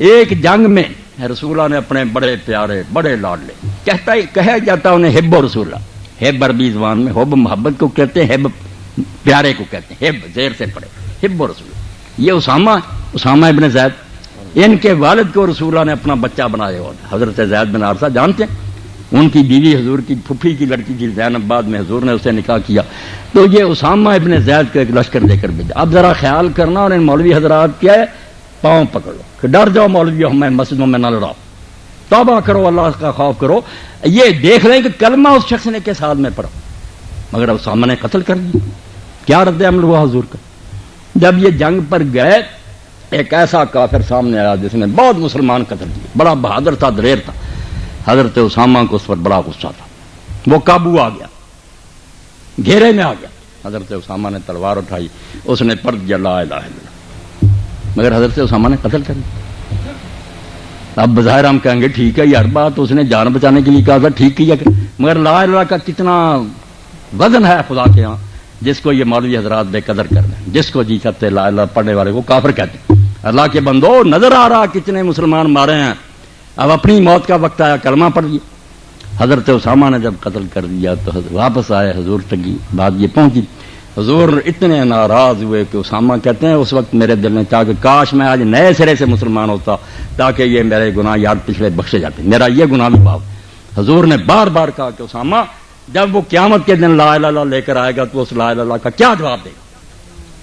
ایک جنگ میں رسول اللہ نے اپنے بڑے پیارے بڑے لاڈلے، کہا جاتا انہیں حب رسول اللہ، حب عربی زبان میں حب محبت کو کہتے ہیں، حب پیارے کو کہتے ہیں، حب زیر سے پڑھے، حب رسول اللہ۔ یہ اسامہ ابن زید، ان کے والد کو رسول اللہ نے اپنا بچہ بنایا ہوا تھا، حضرت زید بن حارثہ جانتے ہیں، ان کی بیوی حضور کی پھپھی کی لڑکی تھی زینب، بعد میں حضور نے اسے نکاح کیا، تو یہ اسامہ ابن زید کو ایک لشکر دے کر بھیجا۔ اب ذرا خیال کرنا، اور ان مولوی حضرات کیا ہے، پاؤں پکڑو کہ ڈر جاؤ مولویوں، ہمیں مسجدوں میں نہ لڑاؤ، توبہ کرو، اللہ کا خوف کرو، یہ دیکھ لیں کہ کلمہ اس شخص نے کس حال میں پڑھا، مگر اسامہ نے قتل کر دیا۔ کیا رد عمل ہوا حضور کا؟ جب یہ جنگ پر گئے، ایک ایسا کافر سامنے آیا جس نے بہت مسلمان قتل کیے، بڑا بہادر تھا، دلیر تھا، حضرت اسامہ کو اس پر بڑا غصہ تھا، وہ قابو آ گیا، گھیرے میں آ گیا، حضرت اسامہ نے تلوار اٹھائی، اس نے پڑھ دیا لا الہ الا اللہ، مگر حضرت اسامہ نے قتل کر دیا۔ اب بظاہر ہم کہیں گے ٹھیک ہے یار بات، اس نے جان بچانے کے لیے کہا تھا، ٹھیک کیا، مگر لا الہ الا اللہ کا کتنا وزن ہے خدا کے ہاں، جس کو یہ مولوی حضرات بے قدر کر دیں، جس کو جی سکتے لا الہ پڑھنے والے کو کافر کہتے ہیں۔ اللہ کے بندو، نظر آ رہا کتنے مسلمان مارے ہیں، اب اپنی موت کا وقت آیا، کلمہ پڑھ لیا۔ حضرت اسامہ نے جب قتل کر دیا تو واپس آئے، حضور تک بات یہ پہنچی، حضور اتنے ناراض ہوئے کہ اسامہ کہتے ہیں اس وقت میرے دل نے چاہا کہ کاش میں آج نئے سرے سے مسلمان ہوتا تاکہ یہ میرے گناہ یاد پچھلے بخشے جاتے، میرا یہ گناہ بھی معاف۔ حضور نے بار بار کہا کہ اسامہ جب وہ قیامت کے دن لا الہ الا اللہ لے کر آئے گا تو اس لا الہ الا اللہ کا کیا جواب دے گا؟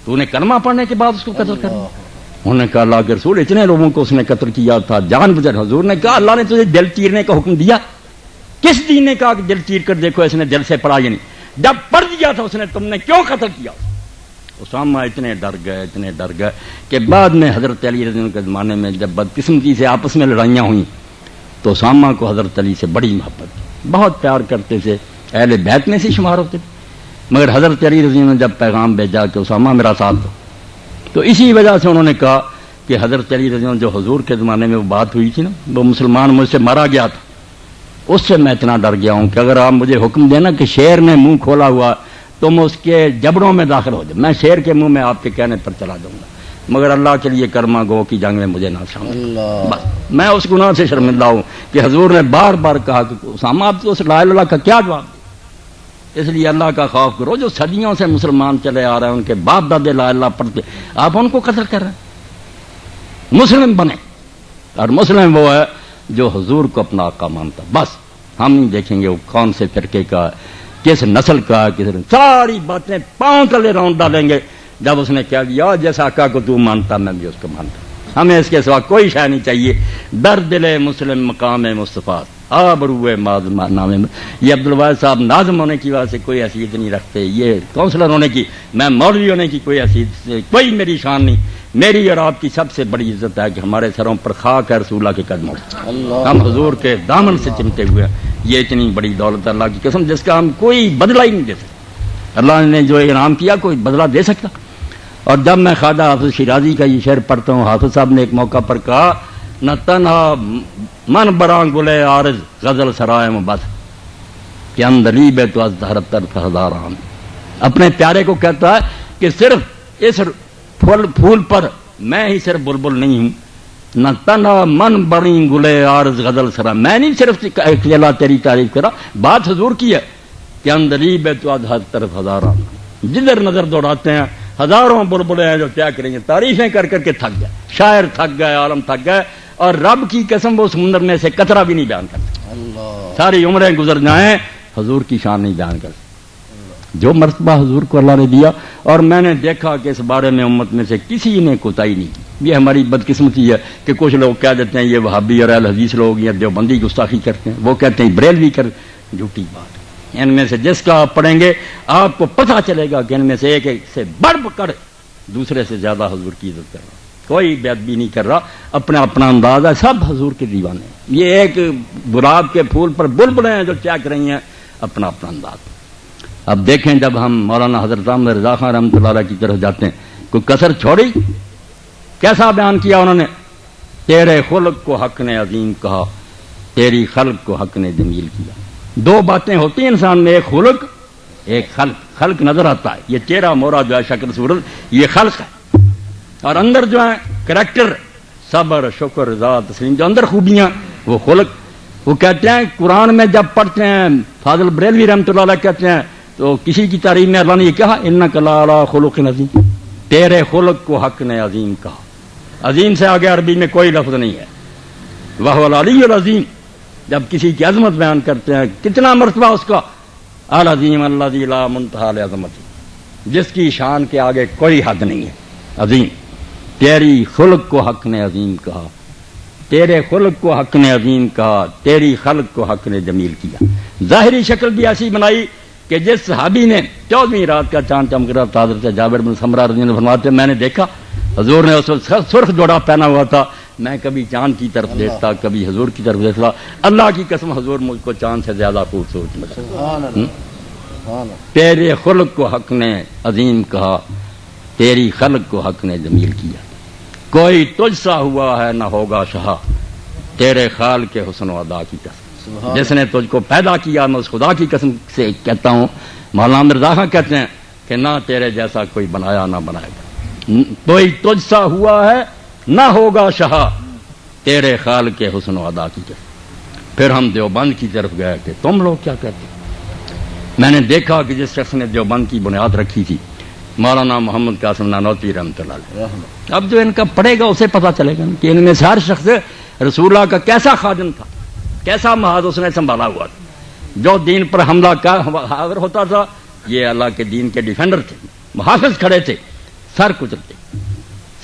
تو نے کلمہ پڑھنے کے بعد اس کو قتل کر دیا۔ انہوں نے کہا اللہ کے رسول اتنے لوگوں کو اس نے قتل کیا تھا جان بوجھ۔ حضور نے کہا اللہ نے تجھے دل چیرنے کا حکم دیا؟ کس دین نے کہا کہ دل چیر کر دیکھو اس نے دل سے پڑھا یا نہیں؟ جب پڑھ دیا تھا اس نے تم نے کیوں قتل کیا؟ اسامہ اتنے ڈر گئے کہ بعد میں حضرت علی رضی اللہ عنہ کے زمانے میں جب بدقسمتی سے آپس میں لڑائیاں ہوئیں تو اسامہ کو حضرت علی سے بڑی محبت تھی، بہت پیار کرتے تھے، اہل بیت میں سے شمار ہوتے تھے، مگر حضرت علی رضی اللہ عنہ نے جب پیغام بھیجا کہ اسامہ میرا ساتھ دو، تو اسی وجہ سے انہوں نے کہا کہ حضرت علی رضی اللہ عنہ جو حضور کے زمانے میں وہ بات ہوئی تھی نا، وہ مسلمان مجھ سے مارا گیا تھا، اس سے میں اتنا ڈر گیا ہوں کہ اگر آپ مجھے حکم دینا کہ شیر نے منہ کھولا ہوا تم اس کے جبڑوں میں داخل ہو جائے، میں شیر کے منہ میں آپ کے کہنے پر چلا دوں گا، مگر اللہ کے لیے کرما گو کی جنگ میں مجھے نہ شامل۔ بس میں اس گناہ سے شرمندہ ہوں کہ حضور نے بار بار کہا کہ اسامہ آپ تو اس لا الہ الا اللہ کا کیا جواب دیں؟ اس لیے اللہ کا خوف کرو۔ جو صدیوں سے مسلمان چلے آ رہے ہیں، ان کے باپ دادے لا الہ الا اللہ پڑھتے، آپ ان کو قتل کر رہے ہیں۔ مسلم بنے، اور مسلم وہ ہے جو حضور کو اپنا آقا مانتا۔ بس ہم نہیں دیکھیں گے وہ کون سے فرقے کا، کس نسل کا، کس ساری باتیں پاؤں تلے راؤنڈ ڈالیں گے جب اس نے کہہ دیا جیسا آقا کو تو مانتا میں بھی اس کو مانتا۔ ہمیں اس کے سوا کوئی شے نہیں چاہیے۔ در دل مسلم مقام مصطفیٰ آبروئے نام۔ یہ عبدالواحد صاحب ناظم ہونے کی وجہ سے کوئی حیثیت نہیں رکھتے، یہ کونسلر ہونے کی، میں مولوی ہونے کی کوئی حیثیت کوئی میری شان نہیں۔ میری اور آپ کی سب سے بڑی عزت ہے کہ ہمارے سروں پر خاک ہے رسول اللہ کے قدموں، ہم حضور کے دامن سے چمٹے ہوئے ہیں۔ یہ اتنی بڑی دولت اللہ کی قسم جس کا ہم کوئی بدلہ ہی نہیں دے سکتے۔ اللہ نے جو انعام کیا کوئی بدلہ دے سکتا؟ اور جب میں خواجہ حافظ شیرازی کا یہ شعر پڑھتا ہوں، حافظ صاحب نے ایک موقع پر کہا نہ تنہا من براں گلے عارض غزل سرائے مبد کہ اندلیب تو از دہرت طرف ہزاران۔ اپنے پیارے کو کہتا ہے کہ صرف اس پھول پر میں ہی صرف بلبل نہیں ہوں، نہ تنہا من بڑی گلے عارض غزل سرا، میں نہیں صرف اکیلا تیری تعریف کرا، بات حضور کی ہے کہ اندلیب تو از ہر طرف ہزاران، جدھر نظر دوڑاتے ہیں ہزاروں بلبلیں ہیں جو کیا کریں گے، تعریفیں کر کر کے تھک گئے، شاعر تھک گئے، عالم تھک گئے، اور رب کی قسم وہ سمندر میں سے قطرہ بھی نہیں بیان کر سکتے۔ ساری عمریں گزر جائیں حضور کی شان نہیں بیان کر سکتے۔ جو مرتبہ حضور کو اللہ نے دیا، اور میں نے دیکھا کہ اس بارے میں امت میں سے کسی نے کوتاہی نہیں کی۔ یہ ہماری بدقسمتی ہے کہ کچھ لوگ کہہ دیتے ہیں یہ وہابی اور اہل حدیث لوگ یا دیوبندی گستاخی کرتے ہیں، وہ کہتے ہیں بریلوی کر، جھوٹی بات۔ ان میں سے جس کا آپ پڑھیں گے آپ کو پتہ چلے گا کہ ان میں سے ایک سے بڑھ کر دوسرے سے زیادہ حضور کی عزت کر رہا، کوئی بے ادبی نہیں کر رہا، اپنا اپنا انداز ہے، سب حضور کے دیوانے ہیں۔ یہ ایک گلاب کے پھول پر بلبلیں ہیں جو چہک رہی ہیں، اپنا اپنا انداز۔ اب دیکھیں جب ہم مولانا حضرت احمد رضا خان رحمۃ اللہ علیہ کی طرف جاتے ہیں، کوئی کسر چھوڑی؟ کیسا بیان کیا انہوں نے؟ تیرے خلق کو حق نے عظیم کہا، تیری خلق کو حق نے جمیل کیا۔ دو باتیں ہوتی ہیں انسان میں، ایک خلق ایک خلق۔ خلق نظر آتا ہے، یہ چہرہ مورا جو ہے شکل صورت، یہ خلق ہے، اور اندر جو ہے کریکٹر، صبر شکر رضا تسلیم، جو اندر خوبیاں وہ خلق۔ وہ کہتے ہیں قرآن میں جب پڑھتے ہیں، فاضل بریلوی رحمۃ اللہ علیہ کہتے ہیں تو کسی کی تعریف میں اللہ نے یہ کہا انک لعلی خلق عظیم، تیرے خلق کو حق نے عظیم کہا۔ عظیم سے آگے عربی میں کوئی لفظ نہیں ہے، وہو العلی العظیم۔ جب کسی کی عظمت بیان کرتے ہیں کتنا مرتبہ اس کا، العظیم الذی لا منتہا لعظمتہ، جس کی شان کے آگے کوئی حد نہیں ہے، عظیم۔ تیری خلق کو حق نے عظیم کہا، تیرے خلق کو حق نے عظیم کہا، تیری خلق کو حق نے جمیل کیا۔ ظاہری شکل بھی ایسی بنائی کہ جس صحابی نے 14ویں رات کا چاند چمک رہا تھا، حضرت جابر بن سمرہ رضی اللہ عنہ فرماتے ہیں میں نے دیکھا حضور نے اس وقت سرخ جوڑا پہنا ہوا تھا، میں کبھی چاند کی طرف دیکھتا کبھی حضور کی طرف دیکھتا، اللہ کی قسم حضور مجھ کو چاند سے زیادہ خوبصورت لگا۔ تیرے خلق کو حق نے عظیم کہا، تیری خلق کو حق نے جمیل کیا۔ کوئی تجھ سا ہوا ہے نہ ہوگا شہا، تیرے خال کے حسن و ادا کی قسم، جس نے تجھ کو پیدا کیا میں اس خدا کی قسم سے کہتا ہوں۔ مولانا رضا خان کہتے ہیں کہ نہ تیرے جیسا کوئی بنایا نہ بنائے گا، کوئی تجھ سا ہوا ہے نہ ہوگا شہا، تیرے خال کے حسن و ادا کی قسم۔ پھر ہم دیوبند کی طرف گئے کہ تم لوگ کیا کہتے ہیں؟ میں نے دیکھا کہ جس شخص نے دیوبند کی بنیاد رکھی تھی مولانا محمد قاسم نانوتوی رحمۃ اللہ علیہ، اب جو ان کا پڑھے گا اسے پتہ چلے گا کہ ان میں سے ہر شخص رسول اللہ کا کیسا خادم تھا، کیسا محاذ اس نے سنبھالا ہوا تھا۔ جو دین پر حملہ کا حاضر ہوتا تھا یہ اللہ کے دین کے ڈیفینڈر تھے، محافظ کھڑے تھے، سر کچلتے۔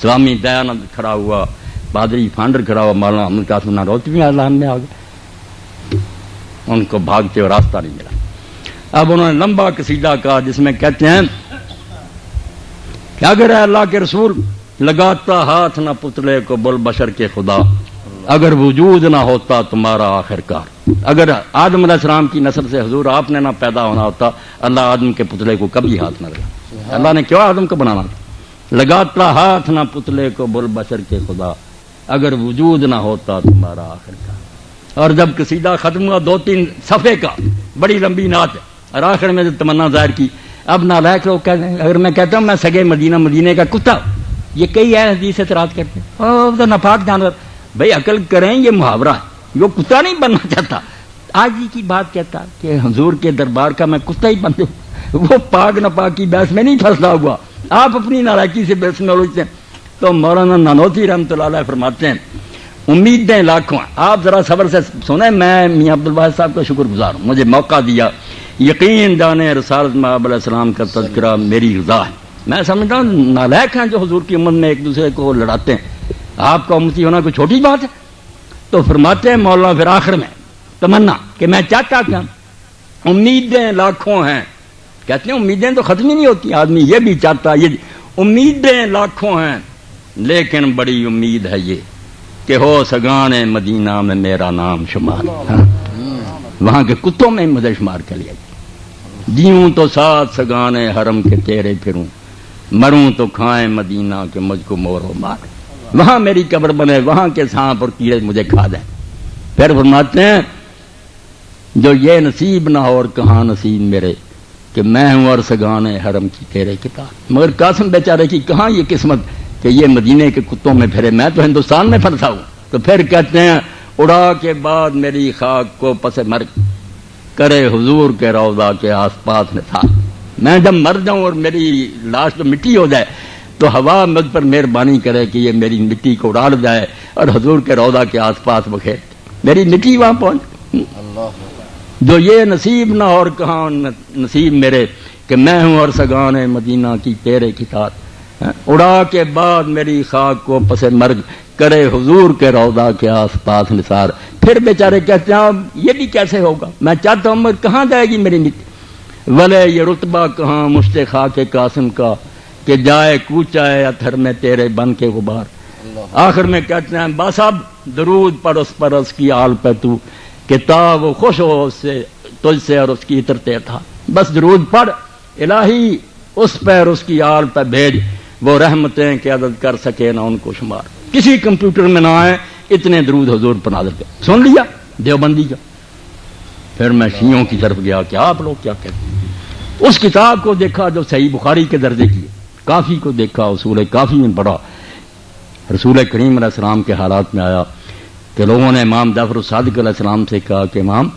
سوامی دیانند کھڑا ہوا، پادری فانڈر کھڑا ہوا، مولانا محمد قاسم نانوتوی اللہ میں آ گئے، ان کو بھاگتے اور راستہ نہیں ملا۔ اب انہوں نے لمبا قصیدہ کہا جس میں کہتے ہیں کہ اگر اے اللہ کے رسول لگاتا ہاتھ نہ پتلے کو بل بشر کے خدا، اگر وجود نہ ہوتا تمہارا آخر کار، اگر آدم علیہ السلام کی نسل سے حضور آپ نے نہ پیدا ہونا ہوتا اللہ آدم کے پتلے کو کبھی ہاتھ نہ لگا۔ اللہ نے کیوں آدم کو بنانا تھا؟ لگاتا ہاتھ نہ پتلے کو بل بشر کے خدا، اگر وجود نہ ہوتا تمہارا آخر کار۔ اور جب قصیدہ ختم ہوا 2-3 صفحے کا، بڑی لمبی نعت ہے، اور آخر میں جو تمنا ظاہر کی، اب نالائق لوگ کہتے ہیں، اگر میں کہتا ہوں میں سگے مدینہ مدینے کا کتا، یہ کئی ہے حدیث اعتراض کرتے ہیں تو ناپاک جانور. بھائی عقل کریں، یہ محاورہ ہے، وہ کتا نہیں بننا چاہتا. آج ہی کی بات کہتا کہ حضور کے دربار کا میں کتا ہی بن دوں. وہ پاک ناپاک کی بحث میں نہیں پھنسا ہوا، آپ اپنی نالائکی سے بحث میں الجھتے ہیں. تو مولانا نانوتوی رحمۃ اللہ علیہ فرماتے ہیں امیدیں لاکھوں ہیں. آپ ذرا صبر سے سنیں، میں میاں عبدالواحد صاحب کا شکر گزار ہوں، مجھے موقع دیا. یقین جانے رسالت مآب علیہ السلام کا تذکرہ میری رضا ہے. میں سمجھتا ہوں نالائق ہیں جو حضور کی امت میں ایک دوسرے کو لڑاتے ہیں. آپ کا امتی ہونا کوئی چھوٹی بات ہے. تو فرماتے ہیں مولانا پھر آخر میں تمنا کہ میں چاہتا کہ امیدیں لاکھوں ہیں. کہتے ہیں امیدیں تو ختم ہی نہیں ہوتی، آدمی یہ بھی چاہتا، یہ امیدیں لاکھوں ہیں لیکن بڑی امید ہے یہ کہ ہو سگانے مدینہ میں میرا نام شمار. وہاں کے کتوں میں مجھے شمار کر لیا. جیوں تو ساتھ سگانے حرم کے تیرے پھروں، مروں تو کھائیں مدینہ کے مجھ کو مور و مار. وہاں میری قبر بنے، وہاں کے سانپ اور کیڑے مجھے کھا دیں. پھر فرماتے ہیں جو یہ نصیب نہ ہو اور کہاں نصیب میرے کہ میں ہوں اور سگانے حرم کی تیرے کتاب. مگر قاسم بیچارے کی کہاں یہ قسمت کہ یہ مدینے کے کتوں میں پھرے، میں تو ہندوستان میں پھنسا ہوں. تو پھر کہتے ہیں اڑا کے بعد میری خاک کو پس مرگ کرے حضور کے روضہ کے آس پاس نثار. میں جب مر جاؤں اور میری لاش تو مٹی ہو جائے تو ہوا مجھ پر مہربانی کرے کہ یہ میری مٹی کو اڑا جائے اور حضور کے روضہ کے آس پاس بخیر میری مٹی وہاں پہنچ. جو یہ نصیب نہ اور کہاں نصیب میرے کہ میں ہوں اور سگانے مدینہ کی تیرے کتاب. اڑا کے بعد میری خاک کو پس مرگ کرے حضور کے روضہ کے آس پاس نثار. پھر بیچارے کہتے ہیں یہ بھی کیسے ہوگا، میں چاہتا ہوں مگر کہاں جائے گی میری مٹی. ولے یہ رتبہ کہاں مشتخا کے قاسم کا کہ جائے کوچائے اتھر میں تیرے بن کے غبار. آخر میں کہتے ہیں بس اب درود پرس پرس کی آل پہ تو کہ تا وہ خوش ہو اس سے تجھ سے اور اس کی عطرتے تھا. بس درود پڑھ الہی اس پہ اور اس کی آل پہ بھیج، وہ رحمتیں کہ عدد کر سکے نہ ان کو شمار. کسی کمپیوٹر میں نہ آئے اتنے درود حضور پر نازل کر. سن لیا دیوبندی کا. پھر میں شیعوں کی طرف گیا کہ آپ لوگ کیا کہتے ہیں. اس کتاب کو دیکھا جو صحیح بخاری کے درجے کی ہے، کافی کو دیکھا، اصول کافی میں پڑھا. رسول کریم علیہ السلام کے حالات میں آیا کہ لوگوں نے امام جعفر الصادق علیہ السلام سے کہا کہ امام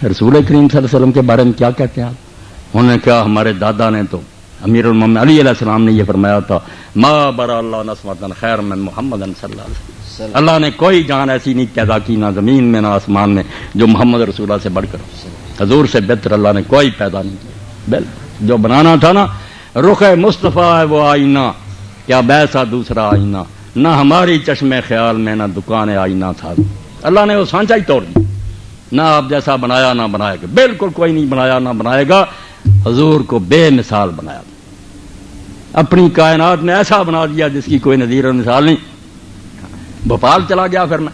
رسول کریم صلی اللہ علیہ وسلم کے بارے میں کیا کہتے ہیں آپ. انہوں نے کہا ہمارے دادا نے تو امیر المومنین علی علیہ السلام نے یہ فرمایا تھا ما برا اللہ نسمۃ خیر من محمد صلی اللہ علیہ وسلم. اللہ نے کوئی جان ایسی نہیں پیدا کی نہ زمین میں نہ آسمان میں جو محمد رسول اللہ سے بڑھ کر، حضور سے بہتر اللہ نے کوئی پیدا نہیں کیا. بل جو بنانا تھا نا رخ مصطفیٰ ہے وہ آئینہ، کیا بیسا دوسرا آئینہ، نہ ہماری چشم خیال میں نہ دکان آئینہ تھا. اللہ نے وہ سانچہ ہی توڑ دیا. نہ آپ جیسا بنایا نہ بنائے گا، بالکل کوئی نہیں بنایا نہ بنائے گا. حضور کو بے مثال بنایا، اپنی کائنات میں ایسا بنا دیا جس کی کوئی نظیر اور مثال نہیں. بھوپال چلا گیا پھر میں،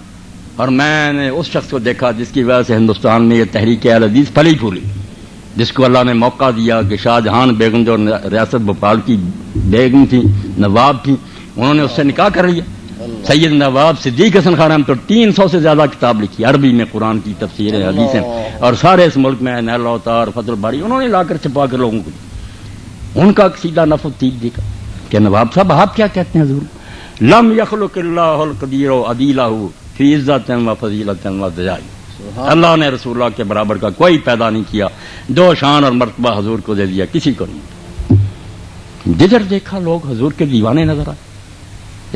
اور میں نے اس شخص کو دیکھا جس کی وجہ سے ہندوستان میں یہ تحریک اہل حدیث پھلی پھولی، جس کو اللہ نے موقع دیا کہ شاہ جہان بیگم جو ریاست بھوپال کی بیگم تھی، نواب تھی، انہوں نے اس سے نکاح کر لیا. سید نواب صدیق حسن خان ہم تو 300 سے زیادہ کتاب لکھی عربی میں، قرآن کی تفسیریں حدیثیں، اور سارے اس ملک میں نیل اوتار فتح الباری انہوں نے لا کر چھپا کر لوگوں کو دی. ان کا سیدھا نفس تیب دیکھا کہ نواب صاحب آپ کیا کہتے ہیں حضور. لم یخلق اللہ القدیر عدیلہ فی عزت و فضیلت و دجائی. اللہ نے رسول اللہ کے برابر کا کوئی پیدا نہیں کیا، جو شان اور مرتبہ حضور کو دے دیا کسی کو نہیں. جدھر دیکھا لوگ حضور کے دیوانے نظر آئے.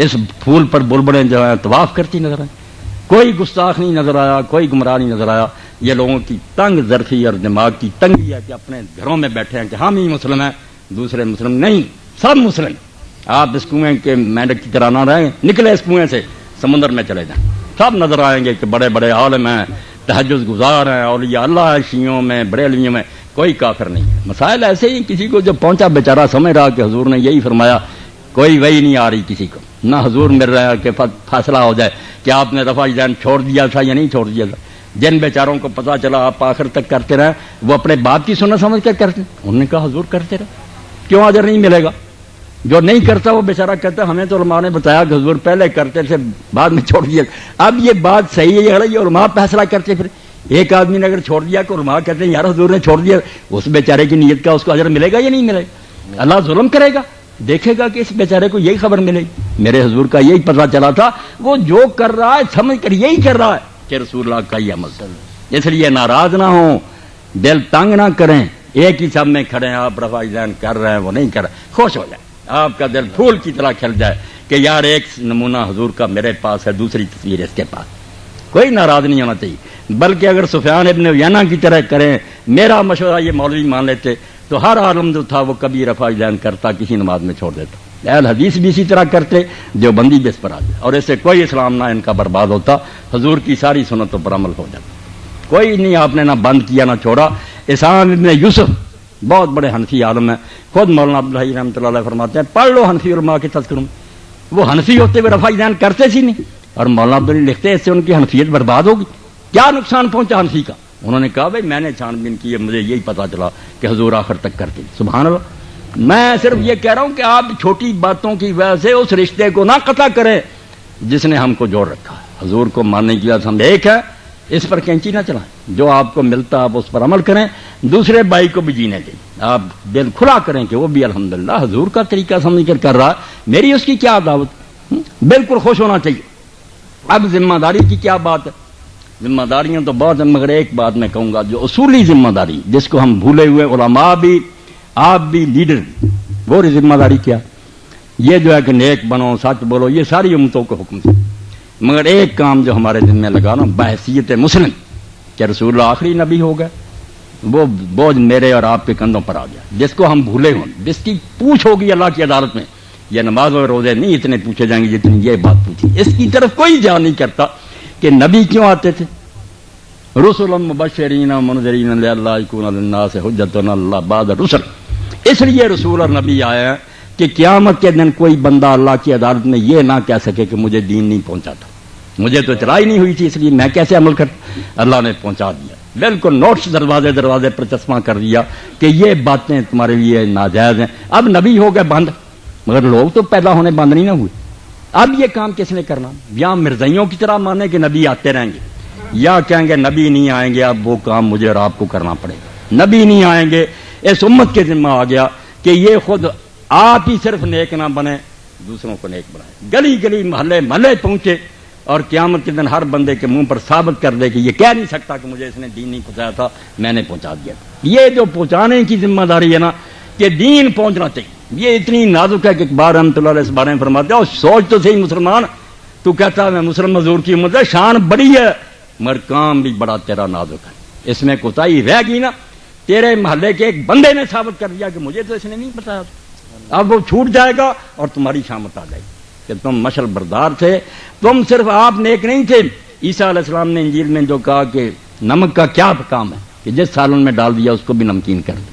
اس پھول پر بلبلیں جو ہیں طواف کرتی نظر آئے. کوئی گستاخ نہیں نظر آیا، کوئی گمراہ نہیں نظر آیا. یہ لوگوں کی تنگ ظرفی اور دماغ کی تنگی ہے کہ اپنے گھروں میں بیٹھے ہیں کہ ہم ہی مسلم ہیں، دوسرے مسلم نہیں، سب مسلم. آپ اس کنویں کے مینڈک کی طرح نہ رہیں، نکلے اس کنویں سے سمندر میں چلے جائیں، سب نظر آئیں گے کہ بڑے بڑے عالم ہیں، تہجد گزار ہیں، اولیاء اللہ ہے، شیعوں میں بریلویوں میں کوئی کافر نہیں ہے. مسائل ایسے ہی کسی کو جو پہنچا بیچارہ سمجھ رہا کہ حضور نے یہی فرمایا، کوئی وہی نہیں آ رہی کسی کو، نہ حضور مل رہا ہے کہ فیصلہ ہو جائے کہ آپ نے رفع یدین چھوڑ دیا تھا یا نہیں چھوڑ دیا تھا. جن بیچاروں کو پتا چلا آپ آخر تک کرتے رہے، وہ اپنے باپ کی سنت سمجھ کر کرتے. انہوں نے کہا حضور کرتے رہے، کیوں اجر نہیں ملے گا. جو نہیں کرتا وہ بیچارہ کہتا ہمیں تو علماء نے بتایا کہ حضور پہلے کرتے تھے بعد میں چھوڑ دیا. اب یہ بات صحیح ہے یہ علماء فیصلہ کرتے. پھر ایک آدمی نے اگر چھوڑ دیا کہ علماء کہتے ہیں یار حضور نے چھوڑ دیا، اس بیچارے کی نیت کا اس کو اجر ملے گا یا نہیں ملے گا. اللہ ظلم کرے گا. دیکھے گا کہ اس بیچارے کو یہی خبر ملے گی. میرے حضور کا یہی پتہ چلا تھا, وہ جو کر رہا ہے سمجھ کر یہی کر رہا ہے کہ رسول اللہ کا یہ عمل. اس لیے ناراض نہ ہوں, دل تنگ نہ کریں. ایک ہی سب میں کھڑے ہیں, آپ رفع ذہن کر رہے ہیں, وہ نہیں کر رہے, خوش ہو جائیں, آپ کا دل پھول کی طرح کھل جائے کہ یار ایک نمونہ حضور کا میرے پاس ہے, دوسری تصویر اس کے پاس. کوئی ناراض نہیں ہونا چاہیے. بلکہ اگر سفیان ابن عیینہ کی طرح کریں, میرا مشورہ یہ مولوی مان لیتے, تو ہر عالم جو تھا وہ کبھی رفع ذہن کرتا, کسی نماز میں چھوڑ دیتا. اہل حدیث بھی اسی طرح کرتے, جو بندی بھی اس پر آ جائے, اور اس سے کوئی اسلام نہ ان کا برباد ہوتا, حضور کی ساری سنتوں پر عمل ہو جاتا. کوئی نہیں آپ نے نہ بند کیا نہ چھوڑا. اسحاق ابن یوسف بہت بڑے حنفی عالم ہیں, خود مولانا عبدالحی رحمۃ اللہ علیہ فرماتے ہیں پڑھ لو حنفی علماء کے تذکروں میں. وہ حنفی ہوتے ہوئے رفع ذہن کرتے سی نہیں, اور مولانا عبدالحی لکھتے ہیں اس سے ان کی حنفیت برباد ہوگی. کیا نقصان پہنچا حنفی کا؟ انہوں نے کہا بھائی میں نے چھان بین کی, مجھے یہی پتا چلا کہ حضور آخر تک کرتے. سبحان اللہ. میں صرف یہ کہہ رہا ہوں کہ آپ چھوٹی باتوں کی وجہ سے اس رشتے کو نہ قطع کریں جس نے ہم کو جوڑ رکھا ہے. حضور کو ماننے کی وجہ ہم ایک ہے, اس پر کینچی نہ چلائیں. جو آپ کو ملتا آپ اس پر عمل کریں, دوسرے بھائی کو بھی جینے دیں. آپ دل کھلا کریں کہ وہ بھی الحمدللہ حضور کا طریقہ سمجھ کر رہا ہے, میری اس کی کیا دعوت. بالکل خوش ہونا چاہیے. اب ذمہ داری کی کیا بات ہے؟ ذمہ داریاں تو بہت ہیں, مگر ایک بات میں کہوں گا جو اصولی ذمہ داری جس کو ہم بھولے ہوئے, علماء بھی آپ بھی لیڈر بھی, وہ ذمہ داری کیا؟ یہ جو ہے کہ نیک بنو, سچ بولو, یہ ساری امتوں کو حکم تھا. مگر ایک کام جو ہمارے دل میں لگا نا, بحیثیت مسلم کہ رسول اللہ آخری نبی ہو گئے, وہ بوجھ میرے اور آپ کے کندھوں پر آ گیا, جس کو ہم بھولے ہوں, جس کی پوچھ ہوگی اللہ کی عدالت میں. یہ نماز اور روزے نہیں اتنے پوچھے جائیں گے جتنی یہ بات پوچھی. اس کی طرف کوئی دھیان نہیں کرتا کہ نبی کیوں آتے تھے. رسول مبشرین و منذرین لئلا یکون للناس حجۃ اللہ بعد الرسل. اس لیے رسول اور نبی آئے ہیں کہ قیامت کے دن کوئی بندہ اللہ کی عدالت میں یہ نہ کہہ سکے کہ مجھے دین نہیں پہنچا تھا, مجھے تو اطلاع ہی نہیں ہوئی تھی, اس لیے میں کیسے عمل کر. اللہ نے پہنچا دیا, بالکل نوٹس دروازے دروازے پر چسپاں کر دیا کہ یہ باتیں تمہارے لیے ناجائز ہیں. اب نبی ہو گئے بند, مگر لوگ تو پیدا ہونے بند نہیں نہ ہوئے. اب یہ کام کس نے کرنا؟ یا مرزائیوں کی طرح مانے کہ نبی آتے رہیں گے, یا کہیں گے نبی نہیں آئیں گے, اب وہ کام مجھے اور آپ کو کرنا پڑے گا. نبی نہیں آئیں گے, اس امت کے ذمہ آ گیا کہ یہ خود آپ ہی صرف نیک نہ بنے, دوسروں کو نیک بنائے. گلی گلی محلے محلے پہنچے اور قیامت کے دن ہر بندے کے منہ پر ثابت کر دے کہ یہ کہہ نہیں سکتا کہ مجھے اس نے دین نہیں پہنچایا تھا, میں نے پہنچا دیا. یہ جو پہنچانے کی ذمہ داری ہے نا, کہ دین پہنچنا چاہیے, یہ اتنی نازک ہے کہ اقبال رحمۃ اللہ علیہ اس بارے میں فرماتے ہیں, اور سوچ تو صحیح مسلمان, تو کہتا ہے میں مسلم حضور کی امت ہے, شان بڑی ہے مگر کام بھی بڑا تیرا نازک ہے. اس میں کوتاہی رہ گئی نا, تیرے محلے کے ایک بندے نے ثابت کر دیا کہ مجھے تو اس نے نہیں بتایا, اب وہ چھوٹ جائے گا اور تمہاری شامت آ جائے گی کہ تم مشل بردار تھے. تم صرف آپ نیک نہیں تھے. عیسیٰ علیہ السلام نے انجیل میں جو کہا کہ نمک کا کیا کام ہے کہ جس سالن میں ڈال دیا اس کو بھی نمکین کر دیا.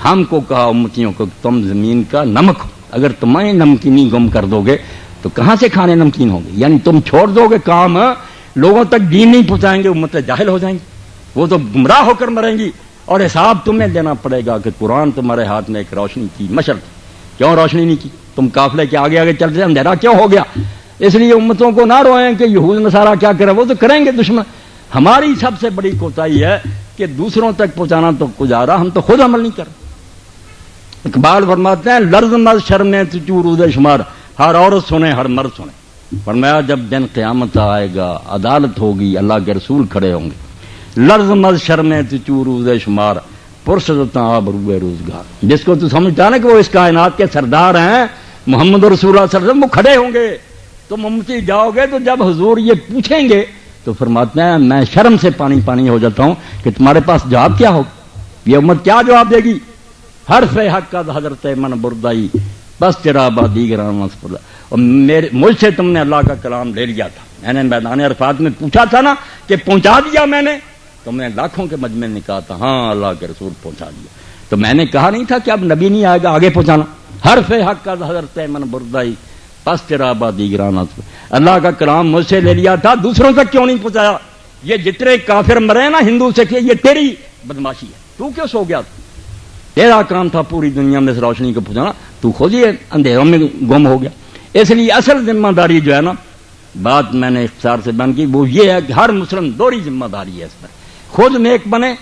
ہم کو کہا امتیوں کو تم زمین کا نمک ہو, اگر تمہیں نمکینی گم کر دو گے تو کہاں سے کھانے نمکین ہوں گے. یعنی تم چھوڑ دو گے کام, لوگوں تک دین نہیں پہنچائیں گے, امتیں جاہل ہو جائیں گی, وہ تو گمراہ ہو کر مریں گی, اور حساب تمہیں دینا پڑے گا کہ قرآن تمہارے ہاتھ میں ایک روشنی کی مشل تھی, کیوں روشنی نہیں کی؟ تم قافلے کے آگے آگے چلتے اندھیرا کیوں ہو گیا؟ اس لیے امتوں کو نہ روئیں کہ یہود نصارہ کیا کریں, وہ تو کریں گے دشمن. ہماری سب سے بڑی کوتاہی ہے کہ دوسروں تک پہنچانا تو گزارا, ہم تو خود عمل نہیں کر. اقبال فرماتے ہیں لرز مز شرم چورود شمار, ہر عورت سنے ہر مرد سنے. فرمایا جب دن قیامت آئے گا, عدالت ہوگی, اللہ کے رسول کھڑے ہوں گے, لرز مز شرم چورود شمار پرسدتا آبروئے روزگار. جس کو تو سمجھتا نا کہ وہ اس کائنات کے سردار ہیں, محمد رسول اللہ صلی اللہ علیہ وسلم, وہ کھڑے ہوں گے. تم امتی جاؤ گے تو جب حضور یہ پوچھیں گے تو فرماتے ہیں میں شرم سے پانی پانی ہو جاتا ہوں کہ تمہارے پاس جواب کیا ہوگا, یہ امت کیا جواب دے گی؟ حرف حق کا حضرت من بردائی بس تیرا آبادی گرام. اور مجھ سے تم نے اللہ کا کلام لے لیا تھا, میں نے میدان عرفات میں پوچھا تھا نا کہ پہنچا دیا میں نے, تو میں لاکھوں کے مجمع نے کہا تھا ہاں اللہ کے رسول پہنچا دیا. تو میں نے کہا نہیں تھا کہ اب نبی نہیں آئے گا, آگے پہنچانا. حرف حق کا حضرت من بردائی بس تیرا آبادی گرام. اللہ کا کلام مجھ سے لے لیا تھا, دوسروں تک کیوں نہیں پہنچایا؟ یہ جتنے کافر مرے نا ہندو سے, یہ تیری بدماشی ہے, تو کیوں سو گیا؟ تیرا کام تھا پوری دنیا میں اس روشنی کو پہنچانا, تو خود ہی اندھیروں میں گم ہو گیا. اس لیے اصل ذمہ داری جو ہے نا, بات میں نے اختصار سے بیان کی, وہ یہ ہے کہ ہر مسلم دوہری ذمہ داری ہے اس پر, خود نیک بنے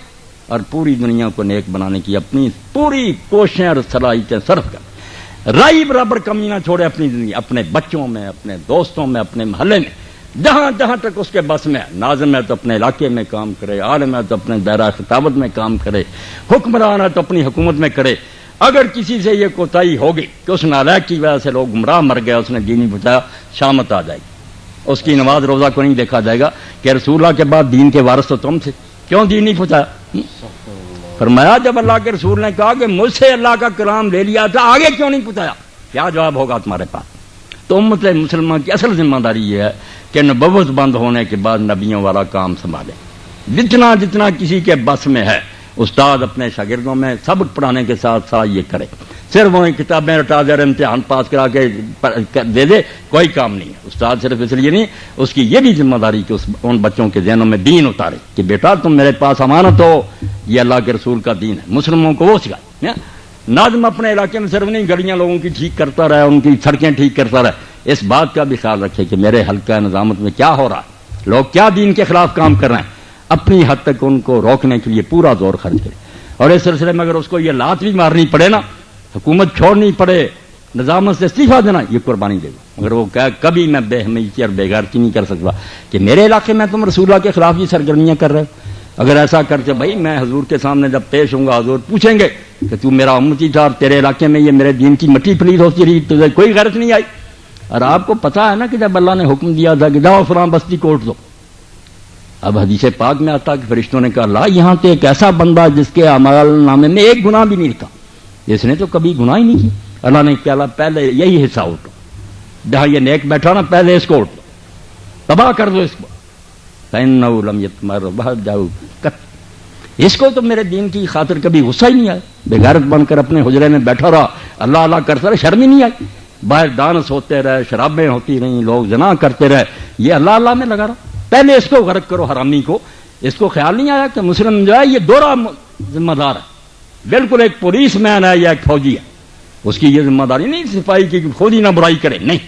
اور پوری دنیا کو نیک بنانے کی اپنی پوری کوششیں اور صلاحیتیں صرف کر. رائی برابر کمی نہ چھوڑے اپنی زندگی، اپنے بچوں میں، اپنے دوستوں میں، اپنے محلے میں، جہاں جہاں تک اس کے بس میں ہے۔ ناظم ہے تو اپنے علاقے میں کام کرے، عالم ہے تو اپنے دائرہ خطابت میں کام کرے، حکمران ہے تو اپنی حکومت میں کرے۔ اگر کسی سے یہ کوتاہی ہوگی کہ اس نالائق کی وجہ سے لوگ گمراہ مر گیا، اس نے دین نہیں پہنچایا، شامت آ جائے گی، اس کی نماز روزہ کو نہیں دیکھا جائے گا کہ رسول اللہ کے بعد دین کے وارث تو تم تھے، کیوں دین نہیں پہنچایا؟ فرمایا جب اللہ کے رسول نے کہا کہ مجھ سے اللہ کا کلام لے لیا تھا، آگے کیوں نہیں پہنچایا؟ کیا جواب ہوگا تمہارے پاس؟ تو امت مسلمان کی اصل ذمہ داری یہ ہے کہ نبوت بند ہونے کے بعد نبیوں والا کام سنبھالے، جتنا جتنا کسی کے بس میں ہے۔ استاد اپنے شاگردوں میں سبق پڑھانے کے ساتھ ساتھ یہ کرے، صرف وہی کتابیں رٹا دے، امتحان پاس کرا کے دے دے، کوئی کام نہیں ہے۔ استاد صرف اس لیے نہیں، اس کی یہ بھی ذمہ داری کہ ان بچوں کے ذہنوں میں دین اتارے کہ بیٹا تم میرے پاس امانت ہو، یہ اللہ کے رسول کا دین ہے، مسلموں کو وہ سکھائے۔ ناظم اپنے علاقے میں صرف نہیں گلیاں لوگوں کی ٹھیک کرتا رہے، ان کی سڑکیں ٹھیک کرتا رہے، اس بات کا بھی خیال رکھے کہ میرے حلقہ نظامت میں کیا ہو رہا ہے، لوگ کیا دین کے خلاف کام کر رہے ہیں، اپنی حد تک ان کو روکنے کے لیے پورا زور خرچ کرے۔ اور اس سلسلے میں اگر اس کو یہ لات بھی مارنی پڑے نا، حکومت چھوڑنی پڑے، نظامت سے استعفیٰ دینا، یہ قربانی دے گا۔ مگر وہ کبھی میں بے حمیتی اور بے غیرتی نہیں کر سکتا کہ میرے علاقے میں تم رسول اللہ کے خلاف یہ سرگرمیاں کر رہے ہو۔ اگر ایسا کرتے بھائی میں حضور کے سامنے جب پیش ہوں گا، حضور پوچھیں گے کہ تو میرا امتی تھا اور تیرے علاقے میں یہ میرے دین کی مٹی پلیت ہوتی رہی، تجھے کوئی غیرت نہیں آئی؟ اور آپ کو پتا ہے نا کہ جب اللہ نے حکم دیا تھا کہ جاؤ فلاں بستی کوٹ دو، اب حدیث پاک میں آتا کہ فرشتوں نے کہا اللہ یہاں تو ایک ایسا بندہ جس کے اعمال نامے میں ایک گناہ بھی نہیں لکھا، اس نے تو کبھی گناہ ہی نہیں کیا۔ اللہ نے کہا پہلے یہی حصہ اٹھو، جہاں یہ نیک بیٹھا نا پہلے اس کو اٹھو، تباہ کر دو اس کو، فَإِنَّهُ لَمْ يَتْمَرَّ بَعْدَ جَاءُ، اس کو تو میرے دین کی خاطر کبھی غصہ ہی نہیں آیا، بے غیرت بن کر اپنے حجرے میں بیٹھا رہا، اللہ اللہ کرتا رہا، شرم ہی نہیں آئی، باہر ڈانس ہوتے رہے، شرابیں ہوتی رہیں، لوگ زنا کرتے رہے، یہ اللہ اللہ میں لگا رہا۔ پہلے اس کو غرق کرو حرامی کو، اس کو خیال نہیں آیا کہ مسلم جو ہے یہ دوہرا ذمہ دار ہے، بالکل ایک پولیس مین ہے یا ایک فوجی ہے، اس کی یہ ذمہ داری نہیں صفائی کی کہ خود ہی نہ برائی کرے، نہیں،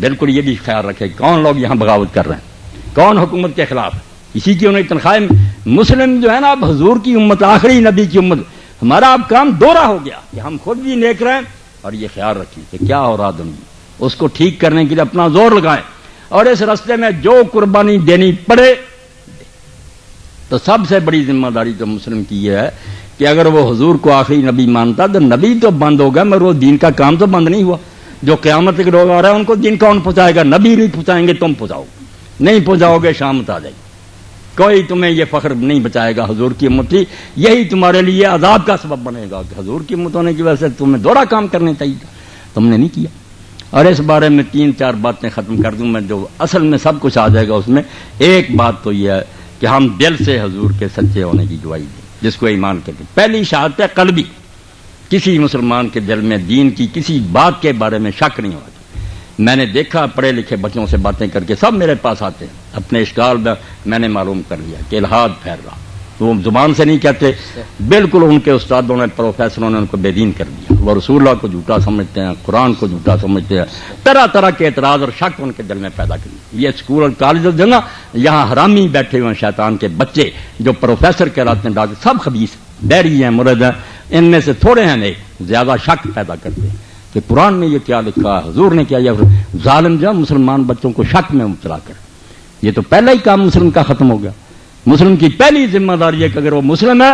بالکل یہ بھی خیال رکھے کون لوگ یہاں بغاوت کر رہے ہیں، کون حکومت کے خلاف ہے، کسی کی انہیں تنخواہیں۔ مسلم جو ہے نا اب حضور کی امت، آخری نبی کی امت، ہمارا اب کام دوہرا ہو گیا کہ ہم خود بھی نیک رہیں اور یہ خیال رکھیں کہ کیا ہو رہا دنیا، اس کو ٹھیک کرنے کے لیے اپنا زور لگائیں، اور اس راستے میں جو قربانی دینی پڑے۔ تو سب سے بڑی ذمہ داری تو مسلم کی یہ ہے کہ اگر وہ حضور کو آخری نبی مانتا تو نبی تو بند ہو گیا، مگر وہ دین کا کام تو بند نہیں ہوا۔ جو قیامت کے لوگ آ رہے ہیں ان کو دین کون پہنچائے گا؟ نبی نہیں پہنچائیں گے، تم پہنچاؤ، نہیں پہنچاؤ گے شامت آ جائے گی، کوئی تمہیں یہ فخر نہیں بچائے گا حضور کی امت تھی، یہی تمہارے لیے عذاب کا سبب بنے گا کہ حضور کی امت ہونے کی وجہ سے تمہیں دوہرا کام کرنا چاہیے تھا، تم نے نہیں کیا۔ اور اس بارے میں 3-4 باتیں ختم کر دوں میں، جو اصل میں سب کچھ آ جائے گا اس میں۔ ایک بات تو یہ ہے کہ ہم دل سے حضور کے سچے ہونے کی گواہی دیں، جس کو ایمان کرتے۔ پہلی شہادت ہے قلبی، کسی مسلمان کے دل میں دین کی کسی بات کے بارے میں شک نہیں ہوتا۔ میں نے دیکھا پڑھے لکھے بچوں سے باتیں کر کے سب میرے پاس آتے ہیں، اپنے اشکال میں نے معلوم کر لیا کہ الحاد پھیل رہا، وہ زبان سے نہیں کہتے، بالکل ان کے استادوں نے، پروفیسروں نے ان کو بے دین کر دیا، وہ رسول اللہ کو جھوٹا سمجھتے ہیں، قرآن کو جھوٹا سمجھتے ہیں، طرح طرح کے اعتراض اور شک ان کے دل میں پیدا کر۔ یہ اسکول اور کالج جو نا، یہاں حرامی بیٹھے ہوئے ہیں، شیطان کے بچے جو پروفیسر کہلاتے ہیں، ڈاکٹر، سب خبیث بیری ہیں، مرد ہیں، ان میں سے تھوڑے ہیں نیک، زیادہ شک پیدا کرتے ہیں کہ قرآن میں یہ کیا لکھا، حضور نے کیا، یہ ظالم جو مسلمان بچوں کو شک میں مبتلا کر، یہ تو پہلا ہی کام مسلم کا ختم ہو گیا۔ مسلم کی پہلی ذمہ داری ہے کہ اگر وہ مسلم ہے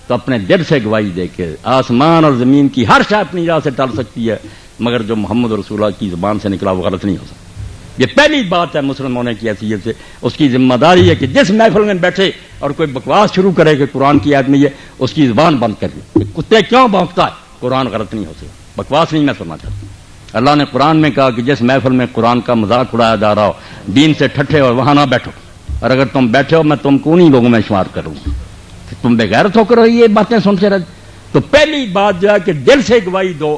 تو اپنے دل سے گواہی دے کہ آسمان اور زمین کی ہر شے اپنی راہ سے ٹل سکتی ہے، مگر جو محمد رسول اللہ کی زبان سے نکلا وہ غلط نہیں ہو سکتا۔ یہ پہلی بات ہے مسلم ہونے کی حیثیت سے، اس کی ذمہ داری ہے کہ جس محفل میں بیٹھے اور کوئی بکواس شروع کرے کہ قرآن کی آیت میں یہ، اس کی زبان بند کر دے، کتے کیوں بھونکتا ہے، قرآن غلط نہیں ہو سکتا، بکواس نہیں میں سننا چاہتا۔ اللہ نے قرآن میں کہا کہ جس محفل میں قرآن کا مذاق اڑایا جا رہا ہو، دین سے ٹھٹھے اور وہاں نہ بیٹھو، اور اگر تم بیٹھے ہو میں تم کو انہیں لوگوں میں شمار کروں گا، تم بے غیرت ہو کر یہ باتیں سنتے رہتے۔ تو پہلی بات جو ہے کہ دل سے گواہی دو،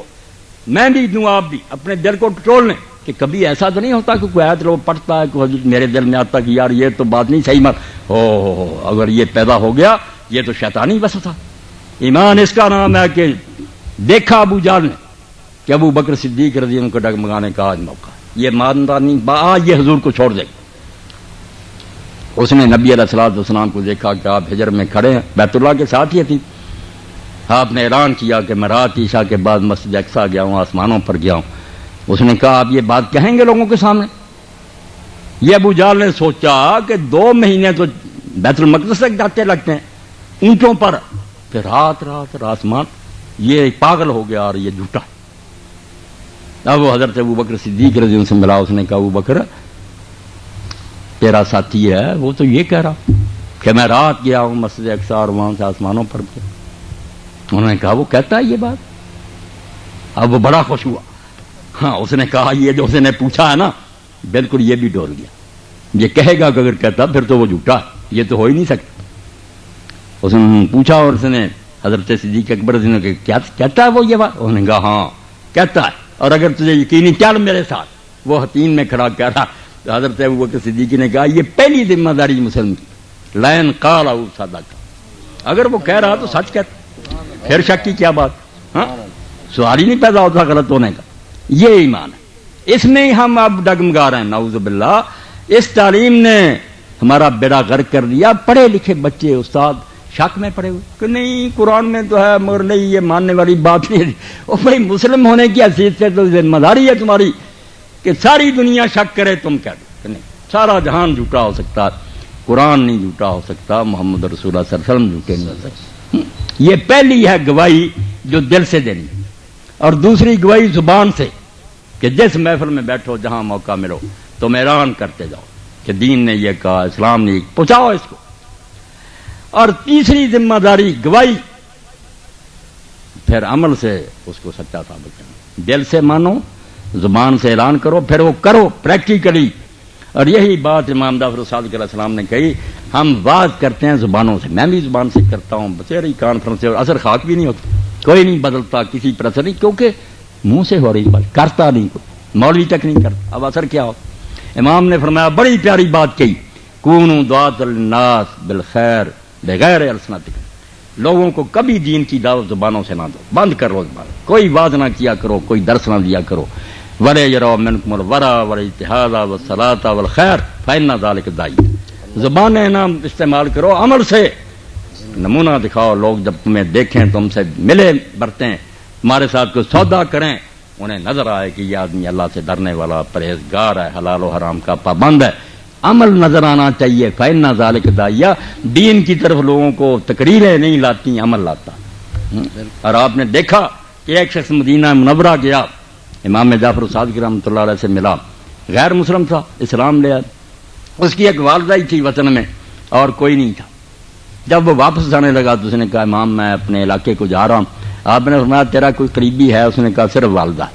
میں بھی دوں، آپ بھی اپنے دل کو ٹٹول لیں کہ کبھی ایسا تو نہیں ہوتا کہ کوئی آیت لوگ پڑھتا ہے کہ میرے دل میں آتا کہ یار یہ تو بات نہیں صحیح، ہو اگر یہ پیدا ہو گیا یہ تو شیطانی بس تھا۔ ایمان اس کا نام ہے کہ دیکھا ابو جہل نے کہ ابو بکر صدیق رضی اللہ عنہ کو ڈگمگانے کا آج موقع، یہ ماندانی آج یہ حضور کو چھوڑ دے گا۔ اس نے نبی علیہ الصلوۃ والسلام کو دیکھا کہ آپ ہجر میں کھڑے ہیں، بیت اللہ کے ساتھ ہی تھی، آپ نے اعلان کیا کہ میں رات عشاء کے بعد مسجد اقصیٰ گیا ہوں، آسمانوں پر گیا ہوں۔ اس نے کہا آپ یہ بات کہیں گے لوگوں کے سامنے؟ یہ ابو جہل نے سوچا کہ 2 مہینے تو بیت المقدس تک جاتے لگتے ہیں اونٹوں پر، پھر رات آسمان، یہ پاگل ہو گیا اور یہ جھوٹا۔ اب وہ حضرت ابو بکر صدیق رضی اللہ عنہ سے ملا، اس نے کہا ابو بکر تیرا ساتھی ہے وہ تو یہ کہہ رہا کہ میں رات گیا ہوں مسجد اقصیٰ اور وہاں سے آسمانوں پر گیا۔ انہوں نے کہا وہ کہتا ہے یہ بات؟ اب وہ بڑا خوش ہوا۔ ہاں اس نے کہا یہ جو اس نے پوچھا ہے نا بالکل یہ بھی ڈول گیا، یہ کہے گا کہ اگر کہتا پھر تو وہ جھوٹا، یہ تو ہو ہی نہیں سکتا۔ اس نے پوچھا اور اس نے حضرت صدیق اکبر نے کیا کہتا ہے وہ یہ بات؟ انہوں نے کہا ہاں کہتا ہے، اور اگر تجھے یقینی چل میرے ساتھ۔ وہ حتیم میں کھڑا کہہ رہا، تو حضرت ابو بکر صدیق نے کہا یہ پہلی ذمہ داری مسلم کی، لین قال او صدق، اگر وہ کہہ رہا تو سچ کہتا، پھر شک کی کیا بات؟ ہاں سوال ہی نہیں پیدا ہوتا غلط ہونے کا۔ یہ ایمان ہے، اس میں ہم اب ڈگمگا رہے ہیں نعوذ باللہ۔ اس تعلیم نے ہمارا بیڑا غرق کر دیا۔ پڑھے لکھے بچے استاد شک میں پڑے ہوئے کہ نہیں قرآن میں تو ہے مگر نہیں یہ ماننے والی بات نہیں ہے۔ او بھائی مسلم ہونے کی حیثیت سے تو ذمہ داری ہے تمہاری کہ ساری دنیا شک کرے، تم کہہ دو کہ نہیں سارا جہان جھوٹا ہو سکتا، قرآن نہیں جھوٹا ہو سکتا، محمد رسول اللہ صلی اللہ علیہ وسلم جھوٹے نہیں ہو سکتے۔ یہ پہلی ہے گواہی جو دل سے دینی، اور دوسری گواہی زبان سے کہ جس محفل میں بیٹھو جہاں موقع ملو تم اعلان کرتے جاؤ کہ دین نے یہ کہا، اسلام نے پہنچاؤ اس کو۔ اور تیسری ذمہ داری گواہی، پھر عمل سے اس کو سچا ثابت کرنا۔ دل سے مانو، زبان سے اعلان کرو، پھر وہ کرو پریکٹیکلی۔ اور یہی بات امام جعفر صادق علیہ السلام نے کہی، ہم بات کرتے ہیں زبانوں سے، میں بھی زبان سے کرتا ہوں، بسیری کانفرنس سے، اور اثر خاک بھی نہیں ہوتا، کوئی نہیں بدلتا کسی پر اثر نہیں، کیونکہ منہ سے ہو رہی بات، کرتا نہیں کوئی، مولوی تک نہیں کرتا، اب اثر کیا ہو؟ امام نے فرمایا بڑی پیاری بات کہی، کونوا دعاۃ للناس بالخیر بغیر السنتکم، لوگوں کو کبھی دین کی دعوت زبانوں سے نہ دو، بند کر لو زبان، کوئی واز نہ کیا کرو، کوئی درس نہ دیا کرو۔ وَلَا يَرَوْا مِنْكُمُ الْوَرَى وَالْاِجْتِهَادَ وَالصَّلَاةَ وَالْخَيْرَ فَإِنَّ ذَلِكَ دَاعٍ، زبانیں نہ استعمال کرو، عمل سے نمونہ دکھاؤ، لوگ جب تمہیں دیکھیں تم سے ملے برتیں، تمہارے ساتھ کوئی سودا کریں، انہیں نظر آئے کہ یہ آدمی اللہ سے ڈرنے والا پرہیزگار ہے، حلال و حرام کا پابند ہے، عمل نظر آنا چاہیے۔ فَإِنَّ ذَلِكَ دَاعٍ، دین کی طرف لوگوں کو تقریریں نہیں لاتی، عمل لاتا۔ اور آپ نے دیکھا کہ ایک شخص مدینہ منورہ گیا، امام جعفر صادق رحمۃ اللہ علیہ سے ملا، غیر مسلم تھا، اسلام لے آیا، اس کی ایک والدہ ہی تھی وطن میں اور کوئی نہیں تھا۔ جب وہ واپس جانے لگا تو اس نے کہا امام میں اپنے علاقے کو جا رہا ہوں۔ آپ نے فرمایا تیرا کوئی قریبی ہے؟ اس نے کہا صرف والدہ۔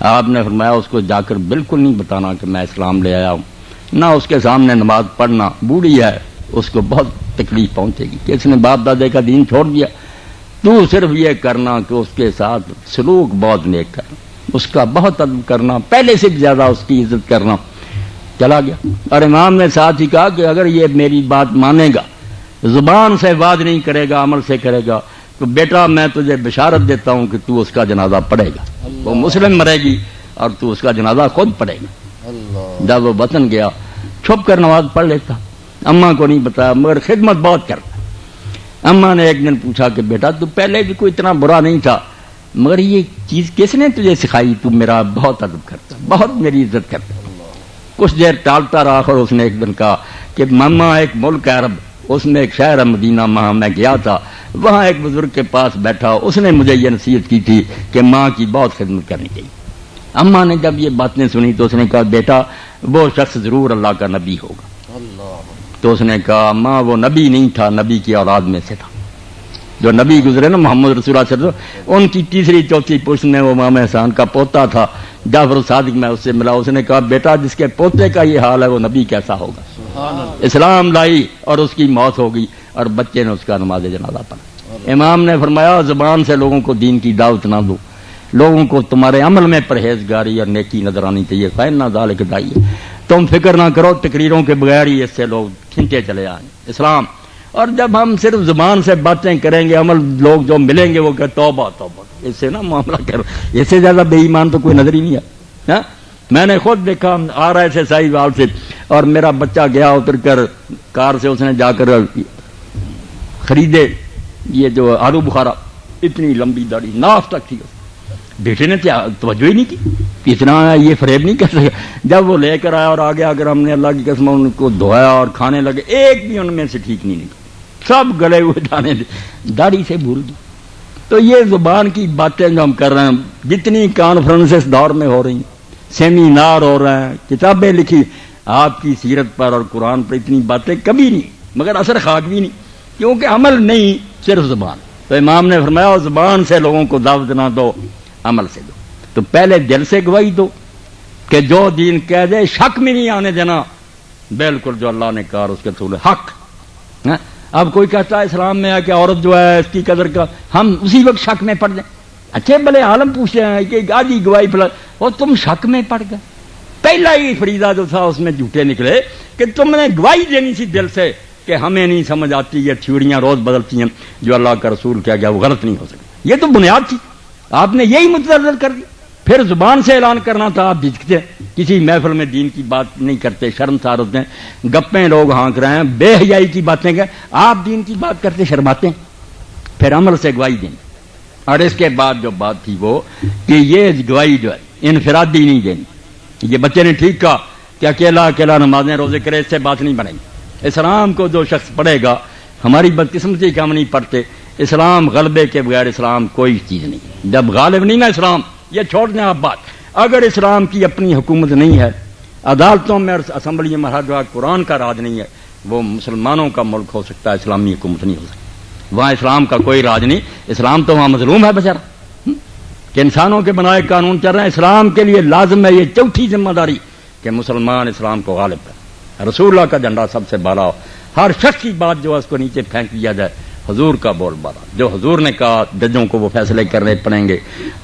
آپ نے فرمایا اس کو جا کر بالکل نہیں بتانا کہ میں اسلام لے آیا ہوں، نہ اس کے سامنے نماز پڑھنا، بوڑھی ہے، اس کو بہت تکلیف پہنچے گی کہ اس نے باپ دادے کا دین چھوڑ دیا۔ تو صرف یہ کرنا کہ اس کے ساتھ سلوک بہت نیک کرنا، اس کا بہت ادب کرنا، پہلے سے بھی زیادہ اس کی عزت کرنا۔ چلا گیا، اور امام نے ساتھ ہی کہا کہ اگر یہ میری بات مانے گا، زبان سے وعد نہیں کرے گا، عمل سے کرے گا، تو بیٹا میں تجھے بشارت دیتا ہوں کہ تو اس کا جنازہ پڑھے گا، وہ مسلم مرے گی اور تو اس کا جنازہ خود پڑھے گا۔ جب وہ وطن گیا چھپ کر نماز پڑھ لیتا، اماں کو نہیں بتایا، مگر خدمت بہت کرتا۔ اماں نے ایک دن پوچھا کہ بیٹا تو پہلے بھی کوئی اتنا برا نہیں تھا، مگر یہ چیز کس نے تجھے سکھائی؟ تو میرا بہت ادب کرتا، بہت میری عزت کرتا۔ کچھ دیر ٹالتا رہا اور اس نے ایک دن کہا کہ ماما ایک ملک ہے عرب، اس میں ایک شہر ہے مدینہ، وہاں میں گیا تھا، وہاں ایک بزرگ کے پاس بیٹھا، اس نے مجھے یہ نصیحت کی تھی کہ ماں کی بہت خدمت کرنی چاہیے۔ اماں نے جب یہ باتیں سنی تو اس نے کہا بیٹا وہ شخص ضرور اللہ کا نبی ہوگا۔ تو اس نے کہا ماں وہ نبی نہیں تھا، نبی کی اولاد میں سے تھا، جو نبی گزرے نا محمد رسول اللہ صلی اللہ علیہ وسلم، ان کی تیسری چوتھی پشت میں وہ امام احسان کا پوتا تھا۔ جعفر صادق میں اس سے ملا، اس نے کہا بیٹا جس کے پوتے کا یہ حال ہے وہ نبی کیسا ہوگا؟ اسلام لائی اور اس کی موت ہو گئی اور بچے نے اس کا نماز جنازہ پڑھا۔ امام نے فرمایا زبان سے لوگوں کو دین کی دعوت نہ دو، لوگوں کو تمہارے عمل میں پرہیزگاری اور نیکی نظر آنی چاہیے۔ فَإِنَّ ذَلِكَ دَاعٍ، تم فکر نہ کرو تقریروں کے بغیر ہی اس سے لوگ کھنچے چلے آئیں اسلام۔ اور جب ہم صرف زبان سے باتیں کریں گے، عمل لوگ جو ملیں گے وہ کہ توبہ توبہ، اس سے نہ معاملہ کرو، اس سے زیادہ بے ایمان تو کوئی نظر ہی نہیں ہے۔ میں نے خود دیکھا، آ رہے تھے سائی وال سے اور میرا بچہ گیا اتر کر کار سے، اس نے جا کر خریدے یہ جو آلو بخارا، اتنی لمبی داڑھی ناف تک تھی. بیٹے نے توجہ ہی نہیں کی، اتنا یہ فریب نہیں کر سکے. جب وہ لے کر آیا اور آگے اگر ہم نے اللہ کی قسم ان کو دھویا اور کھانے لگے، ایک بھی ان میں سے ٹھیک نہیں نکلا، سب گلے ہوئے دانے داڑھی سے بھول گئی. تو یہ زبان کی باتیں جو ہم کر رہے ہیں، جتنی کانفرنس اس دور میں ہو رہی ہیں، سیمینار ہو رہے ہیں، کتابیں لکھی آپ کی سیرت پر اور قرآن پر، اتنی باتیں کبھی نہیں، مگر اثر خاک بھی نہیں، کیونکہ عمل نہیں، صرف زبان. تو امام نے فرمایا زبان سے لوگوں کو دعوت نہ دو، عمل سے دو. تو پہلے دل سے گواہی دو کہ جو دین کہہ دے شک میں نہیں آنے دینا، بالکل جو اللہ نے کہا اس کے رسول حق. اب کوئی کہتا ہے اسلام میں ہے کہ عورت جو ہے اس کی قدر کا، ہم اسی وقت شک میں پڑ جائیں. اچھے بھلے عالم پوچھتے ہیں کہ آدھی گواہی پڑا اور تم شک میں پڑ گئے. پہلا ہی فریضہ جو تھا اس میں جھوٹے نکلے کہ تم نے گواہی دینی سی دل سے کہ ہمیں نہیں سمجھ آتی، یہ تھیوریاں روز بدلتی ہیں، جو اللہ کا رسول کیا گیا وہ غلط نہیں ہو سکتی. یہ تو بنیاد تھی، آپ نے یہی متدرج کر دی. پھر زبان سے اعلان کرنا تھا، آپ جھجکتے، کسی محفل میں دین کی بات نہیں کرتے، شرمسار ہوتے ہیں، گپیں لوگ ہانک رہے ہیں، بے حیائی کی باتیں کہ آپ دین کی بات کرتے شرماتے ہیں. پھر عمل سے گواہی دیں. اور اس کے بعد جو بات تھی وہ کہ یہ گواہی جو ہے انفرادی نہیں دینی. یہ بچے نے ٹھیک کہا کہ اکیلا اکیلا نمازیں روزے کرے، اس سے بات نہیں بنے گی. اسلام کو جو شخص پڑھے گا، ہماری بدقسمتی کہ ہم نہیں پڑھتے، اسلام غلبے کے بغیر اسلام کوئی چیز نہیں. جب غالب نہیں نا اسلام، یہ چھوڑ دیں آپ بات. اگر اسلام کی اپنی حکومت نہیں ہے، عدالتوں میں اور اسمبلی میں ہر جگہ قرآن کا راج نہیں ہے، وہ مسلمانوں کا ملک ہو سکتا ہے، اسلامی حکومت نہیں ہو سکتی. وہاں اسلام کا کوئی راج نہیں. اسلام تو وہاں مظلوم ہے بیچارہ کہ انسانوں کے بنائے قانون چل رہے ہیں. اسلام کے لیے لازم ہے یہ چوتھی ذمہ داری کہ مسلمان اسلام کو غالب کرے، رسول اللہ کا جھنڈا سب سے بالا ہو، ہر شخص کی بات جو ہے اس کو نیچے پھینک دیا جائے، حضور کا بول بالا، جو حضور نے کہا ججوں کو وہ فیصلے کرنے پڑیں گے،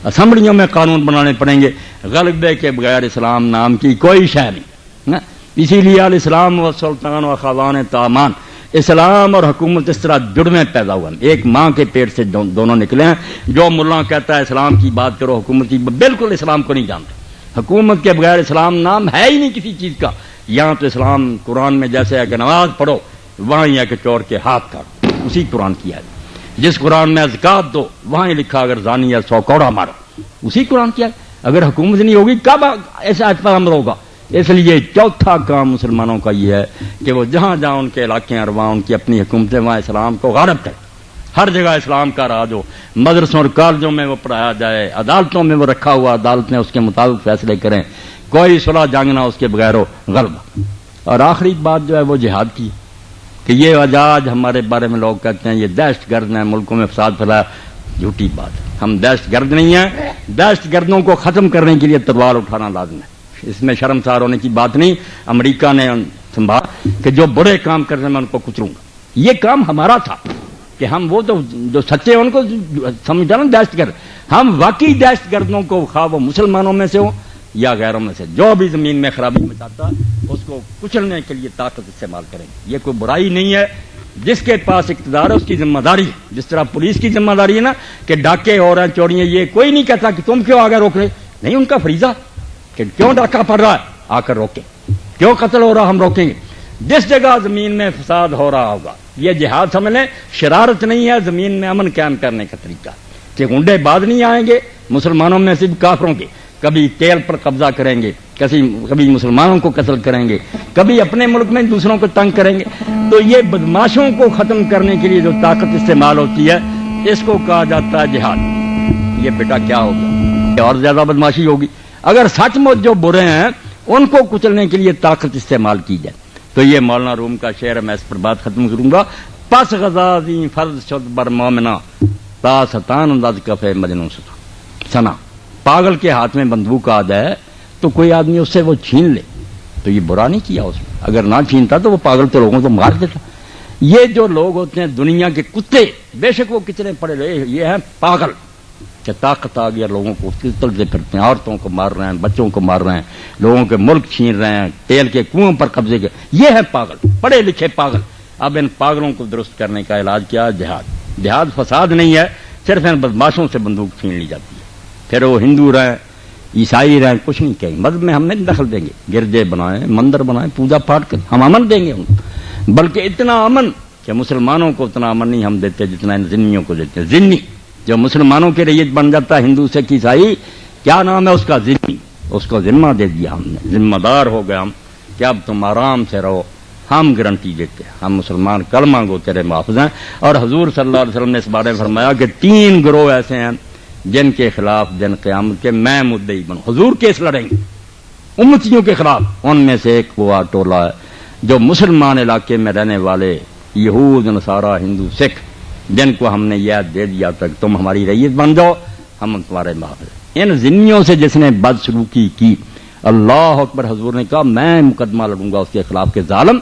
اسمبلیوں میں قانون بنانے پڑیں گے. غلبے کے بغیر اسلام نام کی کوئی شے نہیں. اسی لیے الاسلام و سلطان و خاوان تامان، اسلام اور حکومت اس طرح جڑ میں پیدا ہوا، ایک ماں کے پیٹ سے دونوں نکلے ہیں. جو ملا کہتا ہے اسلام کی بات کرو، حکومت کی، بالکل اسلام کو نہیں جانتا. حکومت کے بغیر اسلام نام ہے ہی نہیں کسی چیز کا. یہاں تو اسلام قرآن میں جیسے ہے کہ نماز پڑھو، وہاں ہی ہے کہ چور کے ہاتھ کاٹو، اسی قرآن کی ہے. جس قرآن میں زکات دو، وہاں ہی لکھا اگر زانی ہے 100 کوڑا مارو، اسی قرآن کی ہے. اگر حکومت نہیں ہوگی کب ایسا آج پر عمل ہوگا؟ اس لیے چوتھا کام مسلمانوں کا یہ ہے کہ وہ جہاں جہاں ان کے علاقے اور وہاں ان کی اپنی حکومتیں، وہاں اسلام کو غالب کریں. ہر جگہ اسلام کا راج ہو، مدرسوں اور کالجوں میں وہ پڑھایا جائے، عدالتوں میں وہ رکھا ہوا، عدالتیں اس کے مطابق فیصلے کریں، کوئی صلح جنگ نہ اس کے بغیر ہو، غلبہ. اور آخری بات جو ہے وہ جہاد کی کہ یہ آج ہمارے بارے میں لوگ کہتے ہیں یہ دہشت گرد ہیں، ملکوں میں فساد پھیلایا. جھوٹی بات. ہم دہشت گرد نہیں ہیں. دہشت گردوں کو ختم کرنے کے لیے تلوار اٹھانا لازم ہے، اس میں شرمسار ہونے کی بات نہیں. امریکہ نے سنبھال کہ جو برے کام کرنے میں ان کو کچلوں گا. یہ کام ہمارا تھا کہ ہم وہ تو جو سچے ان کو سمجھا نا دہشت گرد. ہم واقعی دہشت گردوں کو، خواہ وہ مسلمانوں میں سے ہو یا غیروں میں سے، جو بھی زمین میں خرابی مچاتا اس کو کچلنے کے لیے طاقت استعمال کریں. یہ کوئی برائی نہیں ہے. جس کے پاس اقتدار ہے اس کی ذمہ داری ہے. جس طرح پولیس کی ذمہ داری ہے نا کہ ڈاکے ہو رہے ہیں، چوریاں، یہ کوئی نہیں کہتا کہ تم کیوں آگے روک رہے، نہیں، ان کا فریضہ کہ کیوں ڈاکہ پڑ رہا ہے آ کر روکیں، کیوں قتل ہو رہا ہم روکیں گے. جس جگہ زمین میں فساد ہو رہا ہوگا، یہ جہاد سمجھ لیں، شرارت نہیں ہے، زمین میں امن قائم کرنے کا طریقہ کہ گنڈے بعد نہیں آئیں گے مسلمانوں میں صرف کافروں کے، کبھی تیل پر قبضہ کریں گے، کبھی مسلمانوں کو قتل کریں گے، کبھی اپنے ملک میں دوسروں کو تنگ کریں گے. تو یہ بدماشوں کو ختم کرنے کے لیے جو طاقت استعمال ہوتی ہے اس کو کہا جاتا ہے جہاد. یہ بیٹا کیا ہوگا، اور زیادہ بدماشی ہوگی. اگر سچ مچ جو برے ہیں ان کو کچلنے کے لیے طاقت استعمال کی جائے. تو یہ مولانا روم کا شعر ہے، میں اس پر بات ختم کروں گا. پس غزازی فرض شد بر مومنا تا ستان انداز کفے مجنون سنا. پاگل کے ہاتھ میں بندوق آ جائے تو کوئی آدمی اس سے وہ چھین لے تو یہ برا نہیں کیا اس نے. اگر نہ چھینتا تو وہ پاگل تو لوگوں کو مار دیتا. یہ جو لوگ ہوتے ہیں دنیا کے کتے، بے شک وہ کتنے پڑے رہے، یہ ہیں پاگل کہ طاقت آ گیا، لوگوں کو تلتے پھرتے ہیں، عورتوں کو مار رہے ہیں، بچوں کو مار رہے ہیں، لوگوں کے ملک چھین رہے ہیں، تیل کے کنویں پر قبضے کے. یہ ہے پاگل، پڑھے لکھے پاگل. اب ان پاگلوں کو درست کرنے کا علاج کیا؟ جہاد. جہاد فساد نہیں ہے، صرف ان بدماشوں سے بندوق چھین لی جاتی ہے. پھر وہ ہندو رہیں، عیسائی رہیں، کچھ نہیں کہیں، مذہب میں ہم نہیں دخل دیں گے. گرجے بنائیں، مندر بنائیں، پوجا پاٹ کریں، ہم امن دیں گے ان کو. بلکہ اتنا امن کہ مسلمانوں کو اتنا امن نہیں ہم دیتے جتنا ان ذمیوں کو دیتے ہیں. ذمی جو مسلمانوں کے رئیس بن جاتا ہے ہندو سکھ عیسائی، کیا نام ہے اس کا؟ ذمہ. اس کو ذمہ دے دیا ہم نے، ذمہ دار ہو گئے ہم کہ اب تم آرام سے رہو، ہم گارنٹی دیتے ہیں، ہم مسلمان کلمہ گو تیرے محافظ ہیں. اور حضور صلی اللہ علیہ وسلم نے اس بارے میں فرمایا کہ 3 گروہ ایسے ہیں جن کے خلاف دن قیامت کے میں مدعی بنوں. حضور کیس لڑیں گے امتیوں کے خلاف. ان میں سے ایک وہ ٹولہ ہے جو مسلمان علاقے میں رہنے والے یہود، نصارہ، ہندو، سکھ، جن کو ہم نے یہ دے دیا تک تم ہماری رئیس بن جاؤ، ہم تمہارے محافظ. ان ذمیوں سے جس نے بدسلوکی کی، اللہ اکبر، حضور نے کہا میں مقدمہ لڑوں گا اس کے خلاف کہ ظالم،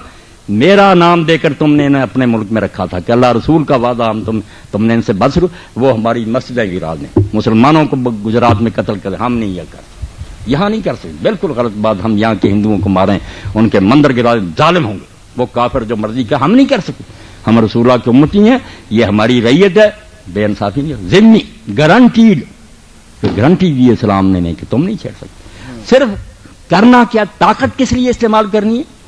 میرا نام دے کر تم نے انہیں اپنے ملک میں رکھا تھا کہ اللہ رسول کا وعدہ ہم تم نے ان سے بدسلوک، وہ ہماری مسجدیں گرا دیں، مسلمانوں کو گجرات میں قتل کریں. ہم نہیں یہ کر سکتے، یہاں نہیں کر سکتے، بالکل غلط بات. ہم یہاں کے ہندوؤں کو ماریں، ان کے مندر گرا دیں، ظالم ہوں گے وہ کافر جو مرضی کا، ہم نہیں کر سکتے. ہم رسول اللہ کی امتی ہیں، یہ ہماری رعیت ہے، بے انصافی نہیں. ذمہ گارنٹیڈ، گارنٹی دی اسلام نے نہیں کہ تم نہیں چھیڑ سکتے. صرف کرنا کیا؟ طاقت کس لیے استعمال کرنی ہے؟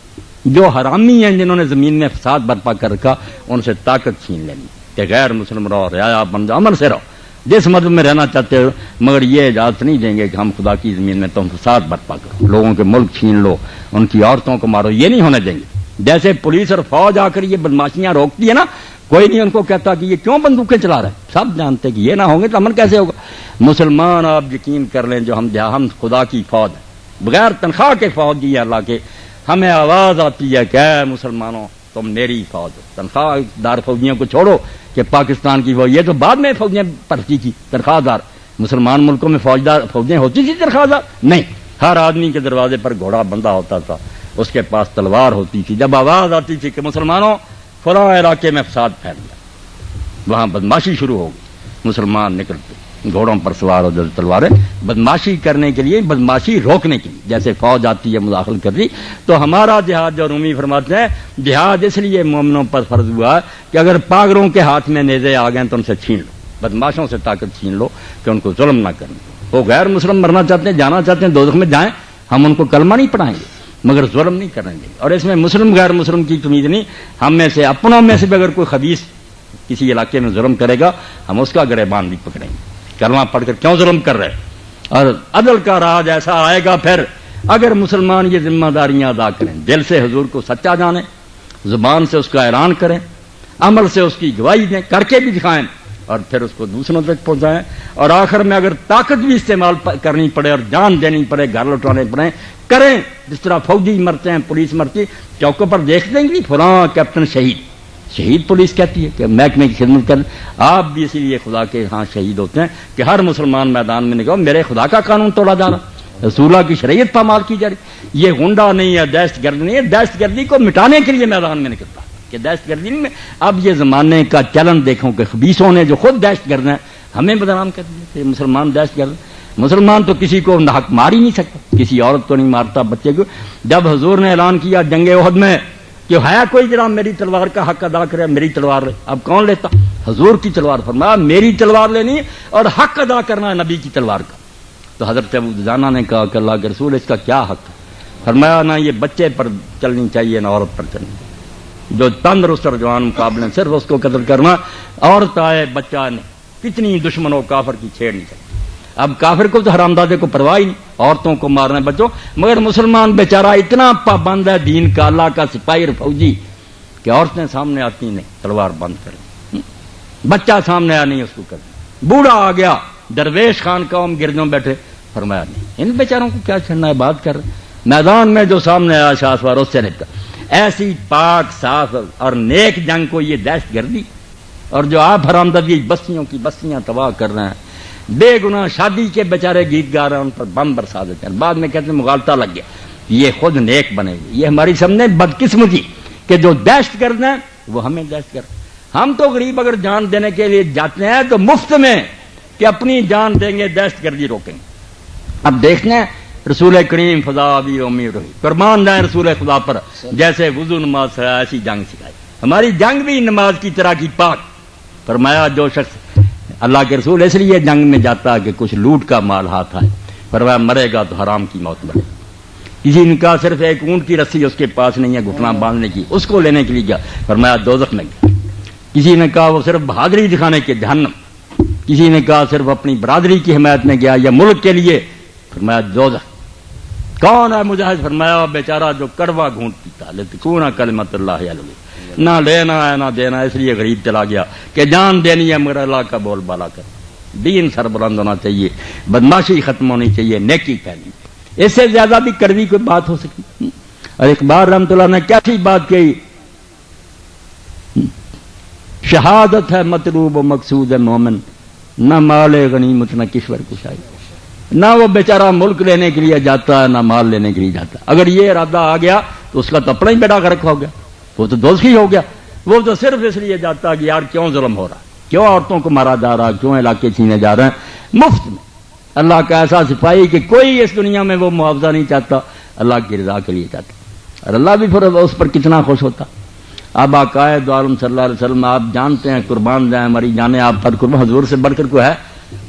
جو حرامی ہیں جنہوں نے زمین میں فساد برپا کر رکھا، ان سے طاقت چھین لینی کہ غیر مسلم رہو، رعایا بن جاؤ، امن سے رہو، جس مذہب میں رہنا چاہتے ہو، مگر یہ اجازت نہیں دیں گے کہ ہم خدا کی زمین میں تم فساد برپا کرو، لوگوں کے ملک چھین لو، ان کی عورتوں کو مارو، یہ نہیں ہونے دیں گے. جیسے پولیس اور فوج آ کر یہ بدماشیاں روکتی ہے نا، کوئی نہیں ان کو کہتا کہ یہ کیوں بندوقیں چلا رہے ہیں، سب جانتے کہ یہ نہ ہوں گے تو امن کیسے ہوگا. مسلمان آپ یقین کر لیں جو ہم خدا کی فوج ہیں، بغیر تنخواہ کے فوجی ہے اللہ کے. ہمیں آواز آتی ہے کہ اے مسلمانوں تم میری فوج ہو. تنخواہ دار فوجیوں کو چھوڑو کہ پاکستان کی فوج، یہ تو بعد میں فوجیں بھرتی کی تنخواہ دار. مسلمان ملکوں میں فوجیں ہوتی تھی تنخواہ دار؟ نہیں. ہر آدمی کے دروازے پر گھوڑا بندہ ہوتا تھا، اس کے پاس تلوار ہوتی تھی. جب آواز آتی تھی کہ مسلمانوں فلاں علاقے میں فساد پھیل گیا، وہاں بدماشی شروع ہو گئی، مسلمان نکلتے گھوڑوں پر سوار ہو جاتے، تلواریں، بدماشی کرنے کے لیے، بدماشی روکنے کے لیے. جیسے فوج آتی ہے مداخل کر دی، تو ہمارا جہاد جو رومی فرماتے ہیں، جہاد اس لیے مومنوں پر فرض ہوا کہ اگر پاگروں کے ہاتھ میں نیزے آ گئے تو ان سے چھین لو، بدماشوں سے طاقت چھین لو کہ ان کو ظلم نہ کریں. وہ غیر مسلم مرنا چاہتے ہیں، جانا چاہتے ہیں دوزخ میں جائیں، ہم ان کو کلمہ نہیں پڑھائیں گے مگر ظلم نہیں کریں گے. اور اس میں مسلم غیر مسلم کی تمیز نہیں. ہم میں سے اپنوں میں سے بھی اگر کوئی خبیث کسی علاقے میں ظلم کرے گا، ہم اس کا گریبان بھی پکڑیں گے. کلمہ پڑھ کر کیوں ظلم کر رہے؟ اور عدل کا راج ایسا آئے گا پھر اگر مسلمان یہ ذمہ داریاں ادا کریں، دل سے حضور کو سچا جانیں، زبان سے اس کا اعلان کریں، عمل سے اس کی گواہی دیں، کر کے بھی دکھائیں، اور پھر اس کو دوسروں تک پہنچائیں. اور آخر میں اگر طاقت بھی استعمال کرنی پڑے اور جان دینی پڑے، گھر لوٹانے پڑے، کریں. جس طرح فوجی مرتے ہیں، پولیس مرتی، چوکوں پر دیکھ دیں گے فلاں کیپٹن شہید پولیس کہتی ہے کہ محکمے کی خدمت کر. آپ بھی اسی لیے خدا کے ہاں شہید ہوتے ہیں کہ ہر مسلمان میدان میں نکلو، میرے خدا کا قانون توڑا جا رہا، رسول اللہ کی شریعت پامال کی جا رہی. یہ غنڈہ نہیں ہے، دہشت گرد نہیں ہے، دہشت گردی کو مٹانے کے لیے میدان میں نکلتا کہ دہشت گردی میں. اب یہ زمانے کا چلن دیکھو کہ خبیثوں نے جو خود دہشت گرد ہیں ہمیں بدنام کر دیا کہ مسلمان دہشت گرد. مسلمان تو کسی کو حق مار ہی نہیں سکتا، کسی عورت کو نہیں مارتا، بچے کو. جب حضور نے اعلان کیا جنگ احد میں کہ ہے کوئی جناب میری تلوار کا حق ادا کرے، میری تلوار لے، اب کون لیتا؟ حضور کی تلوار. فرمایا میری تلوار لینی اور حق ادا کرنا ہے نبی کی تلوار کا. تو حضرت ابو دجانہ نے کہا کہ اللہ کے رسول اس کا کیا حق ہے؟ فرمایا نہ یہ بچے پر چلنی چاہیے نہ عورت پر چلنی چاہیے. جو تندرست اور جوان مقابلے صرف اس کو قتل کرنا، عورت آئے بچہ نہیں، کتنی دشمن ہو کافر کی چھیڑ نہیں سکتی. اب کافر کو تو حرامزادے کو پرواہ ہی نہیں، عورتوں کو مارنا بچوں. مگر مسلمان بیچارہ اتنا پابند ہے دین کا، اللہ کا سپاہی اور فوجی کہ عورتیں سامنے آتی نہیں تلوار بند کریں، بچہ سامنے آ نہیں اس کو کریں، بوڑھا آ گیا درویش خان قوم گردوں بیٹھے، فرمایا نہیں ان بیچاروں کو کیا چھڑنا ہے، بات کر میدان میں جو سامنے آیا شاسوار اس سے نکل. ایسی پاک صاف اور نیک جنگ کو یہ دہشت گردی، اور جو آپ حرامزادی بستیوں کی بستیاں تباہ کر رہے ہیں، بے گناہ شادی کے بیچارے گیت گا رہے ہیں، ان پر بم برسا دیتے ہیں، بعد میں کہتے ہیں مغالطہ لگ گیا. یہ خود نیک بنے گی. یہ ہماری سامنے بدقسمتی کہ جو دہشت گرد ہیں وہ ہمیں دہشت گرد. ہم تو غریب اگر جان دینے کے لیے جاتے ہیں تو مفت میں کہ اپنی جان دیں گے، دہشت گردی روکیں گے. اب دیکھنا ہے رسول کریم فضا بھی امیر ہوئی، قربان جائیں رسول خدا پر. جیسے وضو نماز سے ایسی جنگ سکھائی، ہماری جنگ بھی نماز کی طرح کی پاک. فرمایا جو شخص اللہ کے رسول اس لیے جنگ میں جاتا کہ کچھ لوٹ کا مال ہاتھ آئے، فرمایا مرے گا تو حرام کی موت مرے. کسی نے کہا صرف ایک اونٹ کی رسی اس کے پاس نہیں ہے گھٹنا باندھنے کی، اس کو لینے کے لیے گیا، فرمایا دوزخ میں گیا. کسی نے کہا وہ صرف بہادری دکھانے کے جہنم. کسی نے کہا صرف اپنی برادری کی حمایت میں گیا یا ملک کے لیے، فرمایا دوزخ۔ کون ہے مجاہد؟ فرمایا بیچارہ جو کڑوا گھونٹ پیتا، لتکون کلمۃ اللہ علیہ، نہ لینا ہے نہ دینا، اس لیے غریب چلا گیا کہ جان دینی ہے مگر اللہ کا بول بالا کر، دین سربلند ہونا چاہیے، بدماشی ختم ہونی چاہیے، نیکی پھیلنی چاہیے۔ اس سے زیادہ بھی کڑوی کوئی بات ہو سکتی؟ اور اقبال رحمۃ اللہ نے کیسی بات کہی، شہادت ہے مطلوب و مقصود ہے مومن، نہ مال غنیمت نہ کشور کشائی۔ نہ وہ بیچارہ ملک لینے کے لیے جاتا ہے نہ مال لینے کے لیے جاتا ہے، اگر یہ ارادہ آ گیا تو اس کا تو اپنا ہی بیڑا غرق ہو گیا، وہ تو دوزخی ہو گیا۔ وہ تو صرف اس لیے جاتا ہے کہ یار کیوں ظلم ہو رہا، کیوں عورتوں کو مارا جا رہا، کیوں علاقے چھینے جا رہے ہیں مفت میں۔ اللہ کا ایسا سپاہی کہ کوئی اس دنیا میں وہ معاوضہ نہیں چاہتا، اللہ کی رضا کے لیے چاہتا، اور اللہ بھی پھر اس پر کتنا خوش ہوتا۔ اب آقائے دو عالم صلی اللہ علیہ وسلم آپ جانتے ہیں، قربان جائیں ہماری جانیں آپ پر قربان، حضور سے بڑھ کر کوئی ہے؟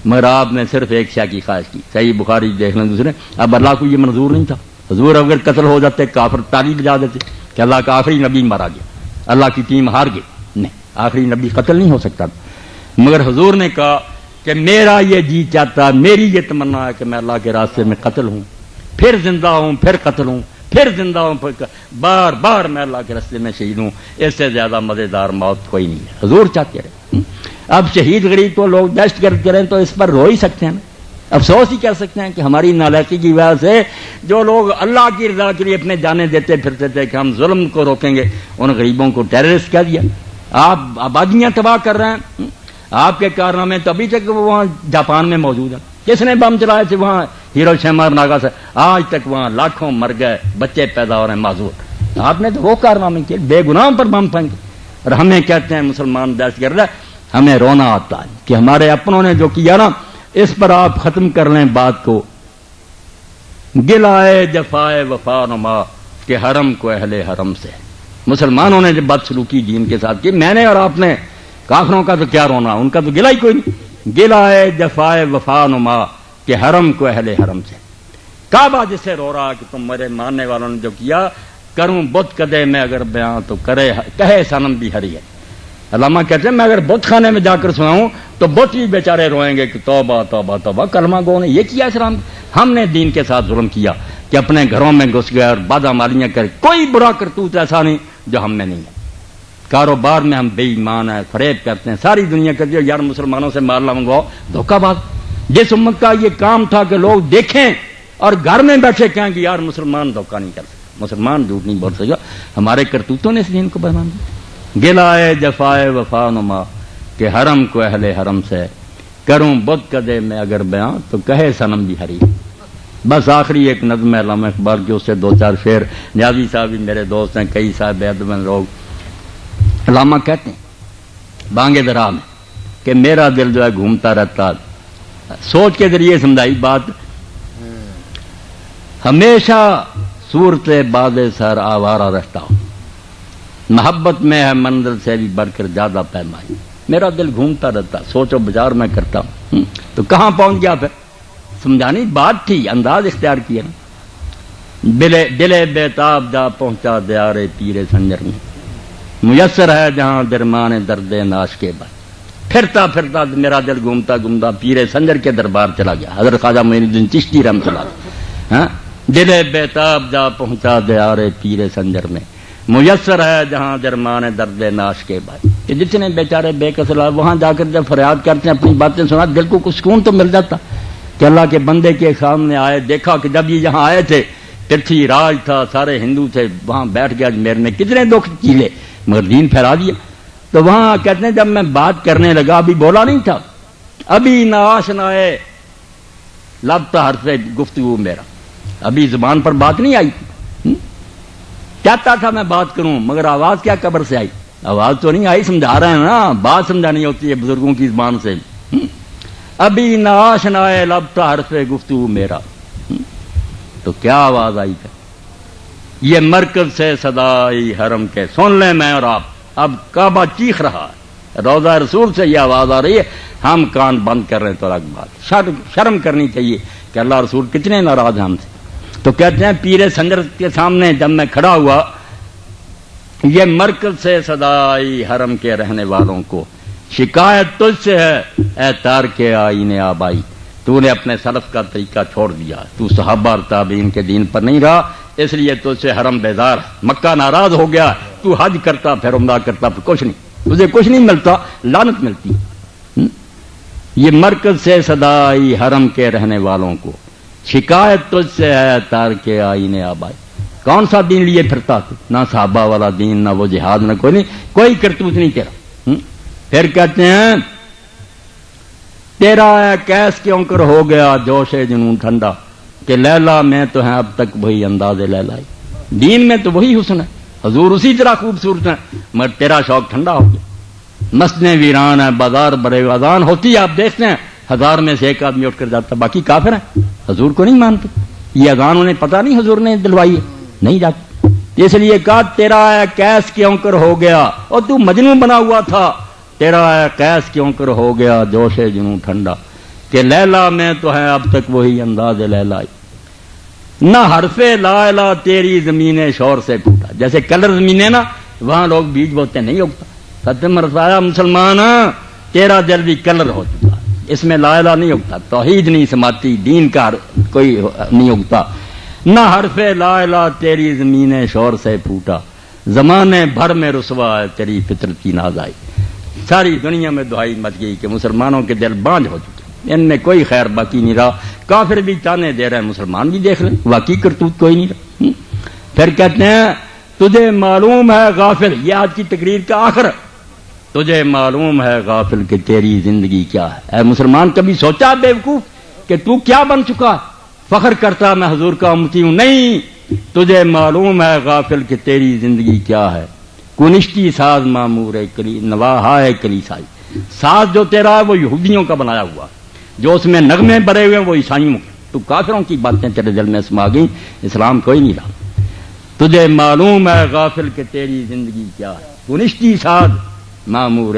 مگر آپ نے صرف ایک شے کی خواہش کی، صحیح بخاری دیکھ لیں دوسرے، اب اللہ کو یہ منظور نہیں تھا۔ حضور اگر قتل ہو جاتے کافر تالی بجا دیتے کہ اللہ کا آخری نبی مارا گیا، اللہ کی ٹیم ہار گئی، نہیں، آخری نبی قتل نہیں ہو سکتا، مگر حضور نے کہا کہ میرا یہ جی چاہتا، میری یہ تمنا ہے کہ میں اللہ کے راستے میں قتل ہوں، پھر زندہ ہوں، پھر قتل ہوں، پھر زندہ ہوں، پھر بار بار میں اللہ کے راستے میں شہید ہوں، اس سے زیادہ مزیدار موت کوئی نہیں ہے، حضور چاہتے رہے۔ اب شہید غریب تو لوگ دہشت گرد کریں تو اس پر رو ہی سکتے ہیں، افسوس ہی کر سکتے ہیں کہ ہماری نالائقی کی وجہ سے جو لوگ اللہ کی رضا کے لیے اپنے جانیں دیتے پھرتے تھے کہ ہم ظلم کو روکیں گے، ان غریبوں کو ٹیررسٹ کہہ دیا۔ آپ آبادیاں تباہ کر رہے ہیں، آپ کے کارنامے تو ابھی تک وہاں جاپان میں موجود ہیں، کس نے بم چلائے تھے وہاں ہیروشیما اور ناگا سے، آج تک وہاں لاکھوں مر گئے، بچے پیدا ہو رہے ہیں معذور، آپ نے تو وہ کارنامے کیے، بے گناہوں پر بم پھینکے، اور ہمیں کہتے ہیں مسلمان دہشت گرد ہے۔ ہمیں رونا آتا ہے کہ ہمارے اپنوں نے جو کیا نا، اس پر آپ ختم کر لیں بات کو، گلائے جفائے وفا نما کہ حرم کو اہل حرم سے۔ مسلمانوں نے جب بدسلوکی دین کے ساتھ کی، میں نے اور آپ نے، کافروں کا تو کیا رونا، ان کا تو گلا ہی کوئی نہیں۔ گلائے جفائے وفا نما کہ حرم کو اہل حرم سے، کعبہ جسے رو رہا کہ تم میرے ماننے والوں نے جو کیا، کروں بت کدے میں اگر بیاں تو کہے صنم بھی ہری ہے۔ علامہ کہتے ہیں میں اگر بت خانے میں جا کر سناؤں تو بت بھی بیچارے روئیں گے کہ توبہ توبہ توبہ، کلمہ گو نے یہ کیا اسلام، ہم نے دین کے ساتھ ظلم کیا کہ اپنے گھروں میں گھس گئے اور بادامالیاں کر، کوئی برا کرتوت ایسا نہیں جو ہم میں نہیں ہے۔ کاروبار میں ہم بے ایمان ہیں، فریب کرتے ہیں، ساری دنیا کہتی ہے یار مسلمانوں سے مال نہ منگواؤ، دھوکہ باز۔ جس امت کا یہ کام تھا کہ لوگ دیکھیں اور گھر میں بیٹھے کہیں کہ یار مسلمان دھوکہ نہیں کر سکتے، مسلمان جھوٹ نہیں بول سکا، ہمارے کرتوتوں نے اس دین کو بدنام کیا۔ گلائے جفائے وفا نما کہ حرم کو اہل حرم سے، کروں بت کدے میں اگر بیاں تو کہے صنم بھی ہری۔ بس آخری ایک نظم ہے علامہ اقبال کی، اس سے دو چار شعر، نیازی صاحب بھی میرے دوست ہیں، کئی صاحب ادب لوگ۔ علامہ کہتے ہیں بانگے درا میں کہ میرا دل جو ہے گھومتا رہتا، سوچ کے ذریعے سمجھائی بات، ہمیشہ صورت باد سر آوارہ رہتا ہوں، محبت میں ہے منزل سے بھی بڑھ کر زیادہ پیمائی، میرا دل گھومتا رہتا، سوچ و بچار میں کرتا ہوں۔ تو کہاں پہنچ گیا پھر؟ سمجھانی بات تھی، انداز اختیار کیا نا، دل بیتاب جا پہنچا دیار پیر سنجر میں، میسر ہے جہاں درمان درد ناش کے بعد، پھرتا پھرتا میرا دل گھومتا گھومتا پیر سنجر کے دربار چلا گیا، حضرت خواجہ معین الدین چشتی رحمۃ اللہ علیہ۔ دل بیتاب جا پہنچا دیار پیر سنجر میں، میسر ہے جہاں درمان درد ناش کے بعد، کہ جتنے بیچارے بے کسل وہاں جا کر جب فریاد کرتے ہیں، اپنی باتیں سنا، دل کو کچھ سکون تو مل جاتا کہ اللہ کے بندے کے سامنے آئے، دیکھا کہ جب یہ یہاں آئے تھے پرتھی راج تھا، سارے ہندو تھے، وہاں بیٹھ گیا اجمیر میں، کتنے دکھ چیلے مگر دین پھیلا دیا۔ تو وہاں کہتے ہیں جب میں بات کرنے لگا، ابھی بولا نہیں تھا، ابھی نہ آشنائے لب تا حرف گفتگو میرا، ابھی زبان پر بات نہیں آئی، چاہتا تھا میں بات کروں مگر آواز کیا قبر سے آئی، آواز تو نہیں آئی، سمجھا رہے ہیں نا، بات سمجھانی ہوتی ہے بزرگوں کی زبان سے۔ ابھی نہ آشنائے لب تا حرف گفتگو میرا، تو کیا آواز آئی تھا، یہ مرکز سے صدائی حرم کے، سن لیں میں اور آپ، اب کعبہ چیخ رہا ہے، روضہ رسول سے یہ آواز آ رہی ہے، ہم کان بند کر رہے ہیں، تو الگ بات، شرم کرنی چاہیے کہ اللہ رسول کتنے ناراض ہیں ہم سے۔ تو کہتے ہیں پیر سنجر کے سامنے جب میں کھڑا ہوا، یہ مرکز سے صدائی حرم کے رہنے والوں کو، شکایت تجھ سے ہے اے تارک آئین آبائی، تو نے اپنے سلف کا طریقہ چھوڑ دیا، تو صحابہ اور تابعین کے دین پر نہیں رہا، اس لیے تجھ سے حرم بیزار، مکہ ناراض ہو گیا، تو حج کرتا پھر عمرہ کرتا پھر کچھ نہیں، تجھے کچھ نہیں ملتا، لعنت ملتی۔ یہ مرکز سے صدا آئی حرم کے رہنے والوں کو، شکایت تجھ سے ہے تارک آئین آبائی۔ کون سا دین لیے پھرتا تو؟ نہ صحابہ والا دین، نہ وہ جہاد، نہ کوئی نہیں، کوئی کرتوت نہیں تیرا۔ پھر کہتے ہیں تیرا ہے کیس کیوں کر ہو گیا جوش جنون ٹھنڈا، کہ لیلا میں تو ہیں اب تک وہی انداز لیلائی، دین میں تو وہی حسن ہے، حضور اسی طرح خوبصورت ہے، مگر تیرا شوق ٹھنڈا ہو گیا۔ مسجدیں ویران ہیں، بازار بڑے، اذان ہوتی ہے آپ دیکھتے ہیں 1000 میں سے ایک آدمی اٹھ کر جاتا، باقی کافر ہیں، حضور کو نہیں مانتے۔ یہ اذان انہیں پتہ نہیں حضور نے دلوائی ہے، نہیں جاتی، اس لیے کہا تیرا ہے کیس کیوں کر ہو گیا، اور تو مجنون بنا ہوا تھا، تیرا ہے قیس کیوں کر ہو گیا جوش جنوں ٹھنڈا، کہ لیلا میں تو ہے اب تک وہی انداز لیلائی، نہ حرف لا الہ تیری زمین شور سے ٹوٹا۔ جیسے کلر زمینیں نا وہاں لوگ بیج بوتے نہیں اگتا، ختم رسایا مسلمان تیرا دل بھی کلر ہو چکا، اس میں لا الہ نہیں اگتا، توحید نہیں سماتی، دین کا کوئی نہیں اگتا۔ نہ حرف لا الہ تیری زمین شور سے پھوٹا، زمانے بھر میں رسوا ہے تیری فطرت کی ناز آئی۔ ساری دنیا میں دہائی مچ گئی کہ مسلمانوں کے دل بانجھ ہو چکے، ان میں کوئی خیر باقی نہیں رہا، کافر بھی تانے دے رہے ہیں، مسلمان بھی دیکھ رہے ہیں، واقعی کرتوت کوئی نہیں رہا۔ پھر کہتے ہیں تجھے معلوم ہے غافل، یہ آج کی تقریر کا آخر، تجھے معلوم ہے غافل کہ تیری زندگی کیا ہے۔ اے مسلمان کبھی سوچا بے وقوف کہ تو کیا بن چکا؟ فخر کرتا میں حضور کا امتی ہوں، نہیں، تجھے معلوم ہے غافل کہ تیری زندگی کیا ہے۔ کنشتی ساز معمور نواہائے کلیسائی، ساز جو تیرا ہے وہ یہودیوں کا بنایا ہوا، جو اس میں نغمے بھرے ہوئے وہ عیسائیوں کے، تو کافروں کی باتیں تیرے دل میں سما گئیں، اسلام کوئی نہیں رہا۔ تجھے معلوم ہے غافل کہ تیری زندگی کیا ہے، کنشتی ساز معمور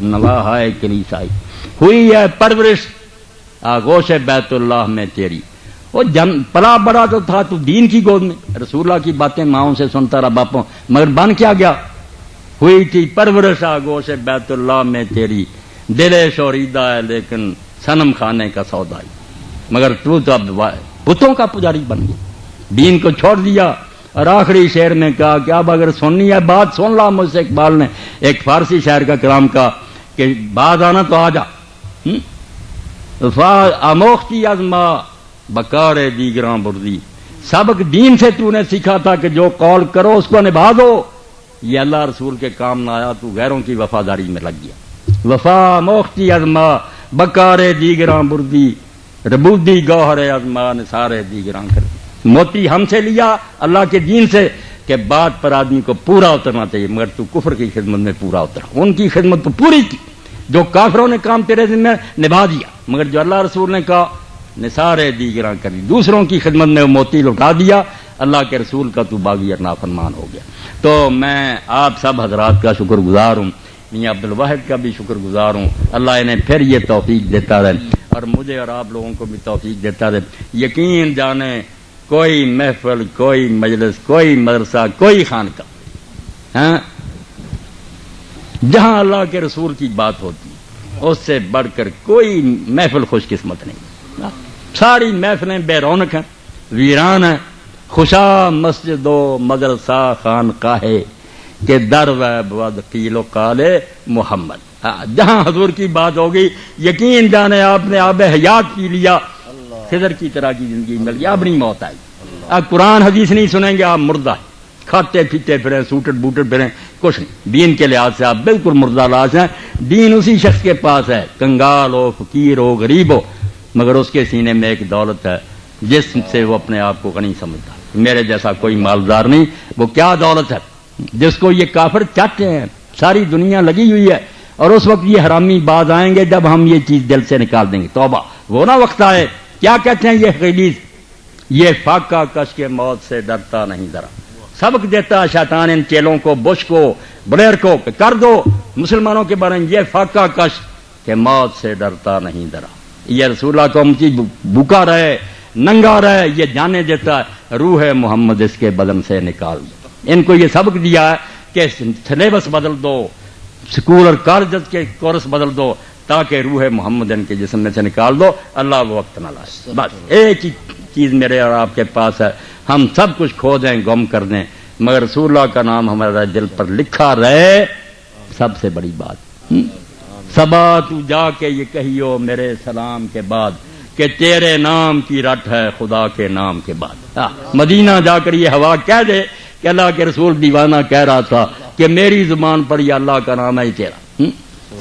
نواہائے کلیسائی، ہوئی ہے پرورش آغوش بیت اللہ میں تیری۔ وہ پلا بڑا تو تھا تو دین کی گود میں، رسول اللہ کی باتیں ماؤں سے سنتا رہا باپوں، مگر بن کیا گیا؟ ہوئی تھی پرورش آغوش بیت اللہ میں تیری، دل شوریدہ ہے لیکن صنم خانے کا سودائی، مگر تو اب بتوں کا پجاری بن گیا، دین کو چھوڑ دیا۔ اور آخری شعر میں کہا کہ اب اگر سننی ہے بات سن لا مجھ سے، اقبال نے ایک فارسی شاعر کا کلام کہا کہ بعد آنا تو آ جا، آموختی ازما بکار دیگراں بردی، سبق دین سے تو نے سیکھا تھا کہ جو قول کرو اس کو نبھا دو، یہ اللہ رسول کے کام نہ آیا تو غیروں کی وفاداری میں لگ گیا۔ وفا موختی ازما بکار دیگراں بردی، ربودی گوہر ازما نثارے دیگراں کر دی۔ موتی ہم سے لیا اللہ کے دین سے کہ بات پر آدمی کو پورا اترنا چاہیے، مگر تو کفر کی خدمت میں پورا اترا، ان کی خدمت تو پوری کی، جو کافروں نے کام تیرے ذمہ نبھا دیا، مگر جو اللہ رسول نے کہا نثارے دیگراں کر دی، دوسروں کی خدمت میں وہ موتی لوٹا دیا، اللہ کے رسول کا تو باغی اور نافرمان ہو گیا۔ تو میں آپ سب حضرات کا شکر گزار ہوں، میاں عبد الواحد کا بھی شکر گزار ہوں، اللہ انہیں پھر یہ توفیق دیتا رہے اور مجھے اور آپ لوگوں کو بھی توفیق دیتا رہے۔ یقین جانے کوئی محفل، کوئی مجلس، کوئی مدرسہ، کوئی خانقاہ جہاں اللہ کے رسول کی بات ہوتی اس سے بڑھ کر کوئی محفل خوش قسمت نہیں، ساری محفلیں بے رونق ہیں، ویران ہیں۔ خوشا مسجد و مدرسہ خانقاہ کہ در و قیل و قال محمد، جہاں حضور کی بات ہوگی یقین جانے آپ نے آب حیات پی لیا، خضر کی طرح کی زندگی مل گئی، اب نہیں موت آئی۔ اب قرآن حدیث نہیں سنیں گے آپ مردہ ہے، کھاتے پیتے پھریں، سوٹٹ بوٹٹ پھریں، کچھ نہیں، دین کے لحاظ سے آپ بالکل مردہ لاش ہیں۔ دین اسی شخص کے پاس ہے، کنگال ہو، فقیر ہو، غریب ہو، مگر اس کے سینے میں ایک دولت ہے جس سے وہ اپنے آپ کو غنی سمجھتا، میرے جیسا کوئی مالدار نہیں۔ وہ کیا دولت ہے جس کو یہ کافر چاہتے ہیں، ساری دنیا لگی ہوئی ہے، اور اس وقت یہ حرامی باز آئیں گے جب ہم یہ چیز دل سے نکال دیں گے، توبہ وہ نہ وقت آئے۔ کیا کہتے ہیں یہ خلیز، یہ فاقہ کش کے موت سے ڈرتا نہیں ذرا، سبق دیتا شیطان ان چیلوں کو، بش کو، بلیر کو کہ کر دو مسلمانوں کے بارے میں یہ فاقہ کش کہ موت سے ڈرتا نہیں ذرا، یہ رسول اللہ کو امتی بھوکا رہے، ننگا رہے، یہ جانے دیتا ہے روح محمد اس کے بدن سے نکال دو۔ ان کو یہ سبق دیا ہے کہ سلیبس بدل دو، سکول اور کالج کے کورس بدل دو تاکہ روح محمد ان کے جسم میں سے نکال دو، اللہ وہ وقت نہ لائے۔ بس ایک ہی چیز میرے اور آپ کے پاس ہے، ہم سب کچھ کھو دیں، گم کر دیں، مگر رسول اللہ کا نام ہمارے دل پر لکھا رہے، سب سے بڑی بات۔ صبا تو جا کے یہ کہیو میرے سلام کے بعد کہ تیرے نام کی رٹ ہے خدا کے نام کے بعد۔ مدینہ جا کر یہ ہوا کہہ دے کہ اللہ کے رسول دیوانہ کہہ رہا تھا کہ میری زبان پر یہ اللہ کا نام ہے تیرا۔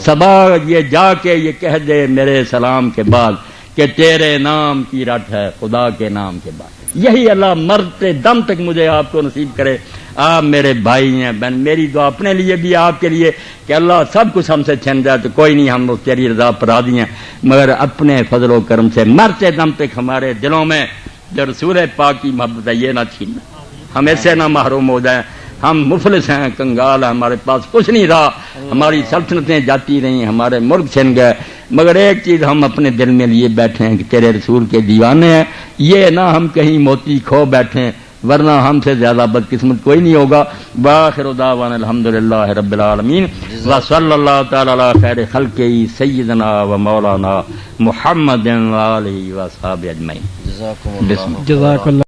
صبا یہ جا کے یہ کہہ دے میرے سلام کے بعد کہ تیرے نام کی رٹ ہے خدا کے نام کے بعد۔ یہی اللہ مرتے دم تک مجھے آپ کو نصیب کرے۔ آپ میرے بھائی ہیں بہن، میری دعا اپنے لیے بھی آپ کے لیے کہ اللہ سب کچھ ہم سے چھن جائے تو کوئی نہیں، ہم لوگ تیری رضا پر راضی ہیں، مگر اپنے فضل و کرم سے مرتے دم تک ہمارے دلوں میں جو رسول پاک کی محبت ہے یہ نہ چھیننا، ہم ایسے نہ محروم ہو جائیں۔ ہم مفلس ہیں، کنگال ہیں، ہمارے پاس کچھ نہیں رہا، ہماری سلطنتیں جاتی رہیں، ہمارے ملک چھن گئے، مگر ایک چیز ہم اپنے دل میں لیے بیٹھے ہیں کہ تیرے رسول کے دیوانے ہیں، یہ نہ ہم کہیں موتی کھو بیٹھیں، ورنہ ہم سے زیادہ بدقسمت کوئی نہیں ہوگا۔ وآخر دعوانا الحمدللہ رب العالمین وصلی اللہ تعالی علی خیر خلقہ سیدنا و مولانا محمد وآلہ وصحبہ اجمعین۔ جزاک اللہ۔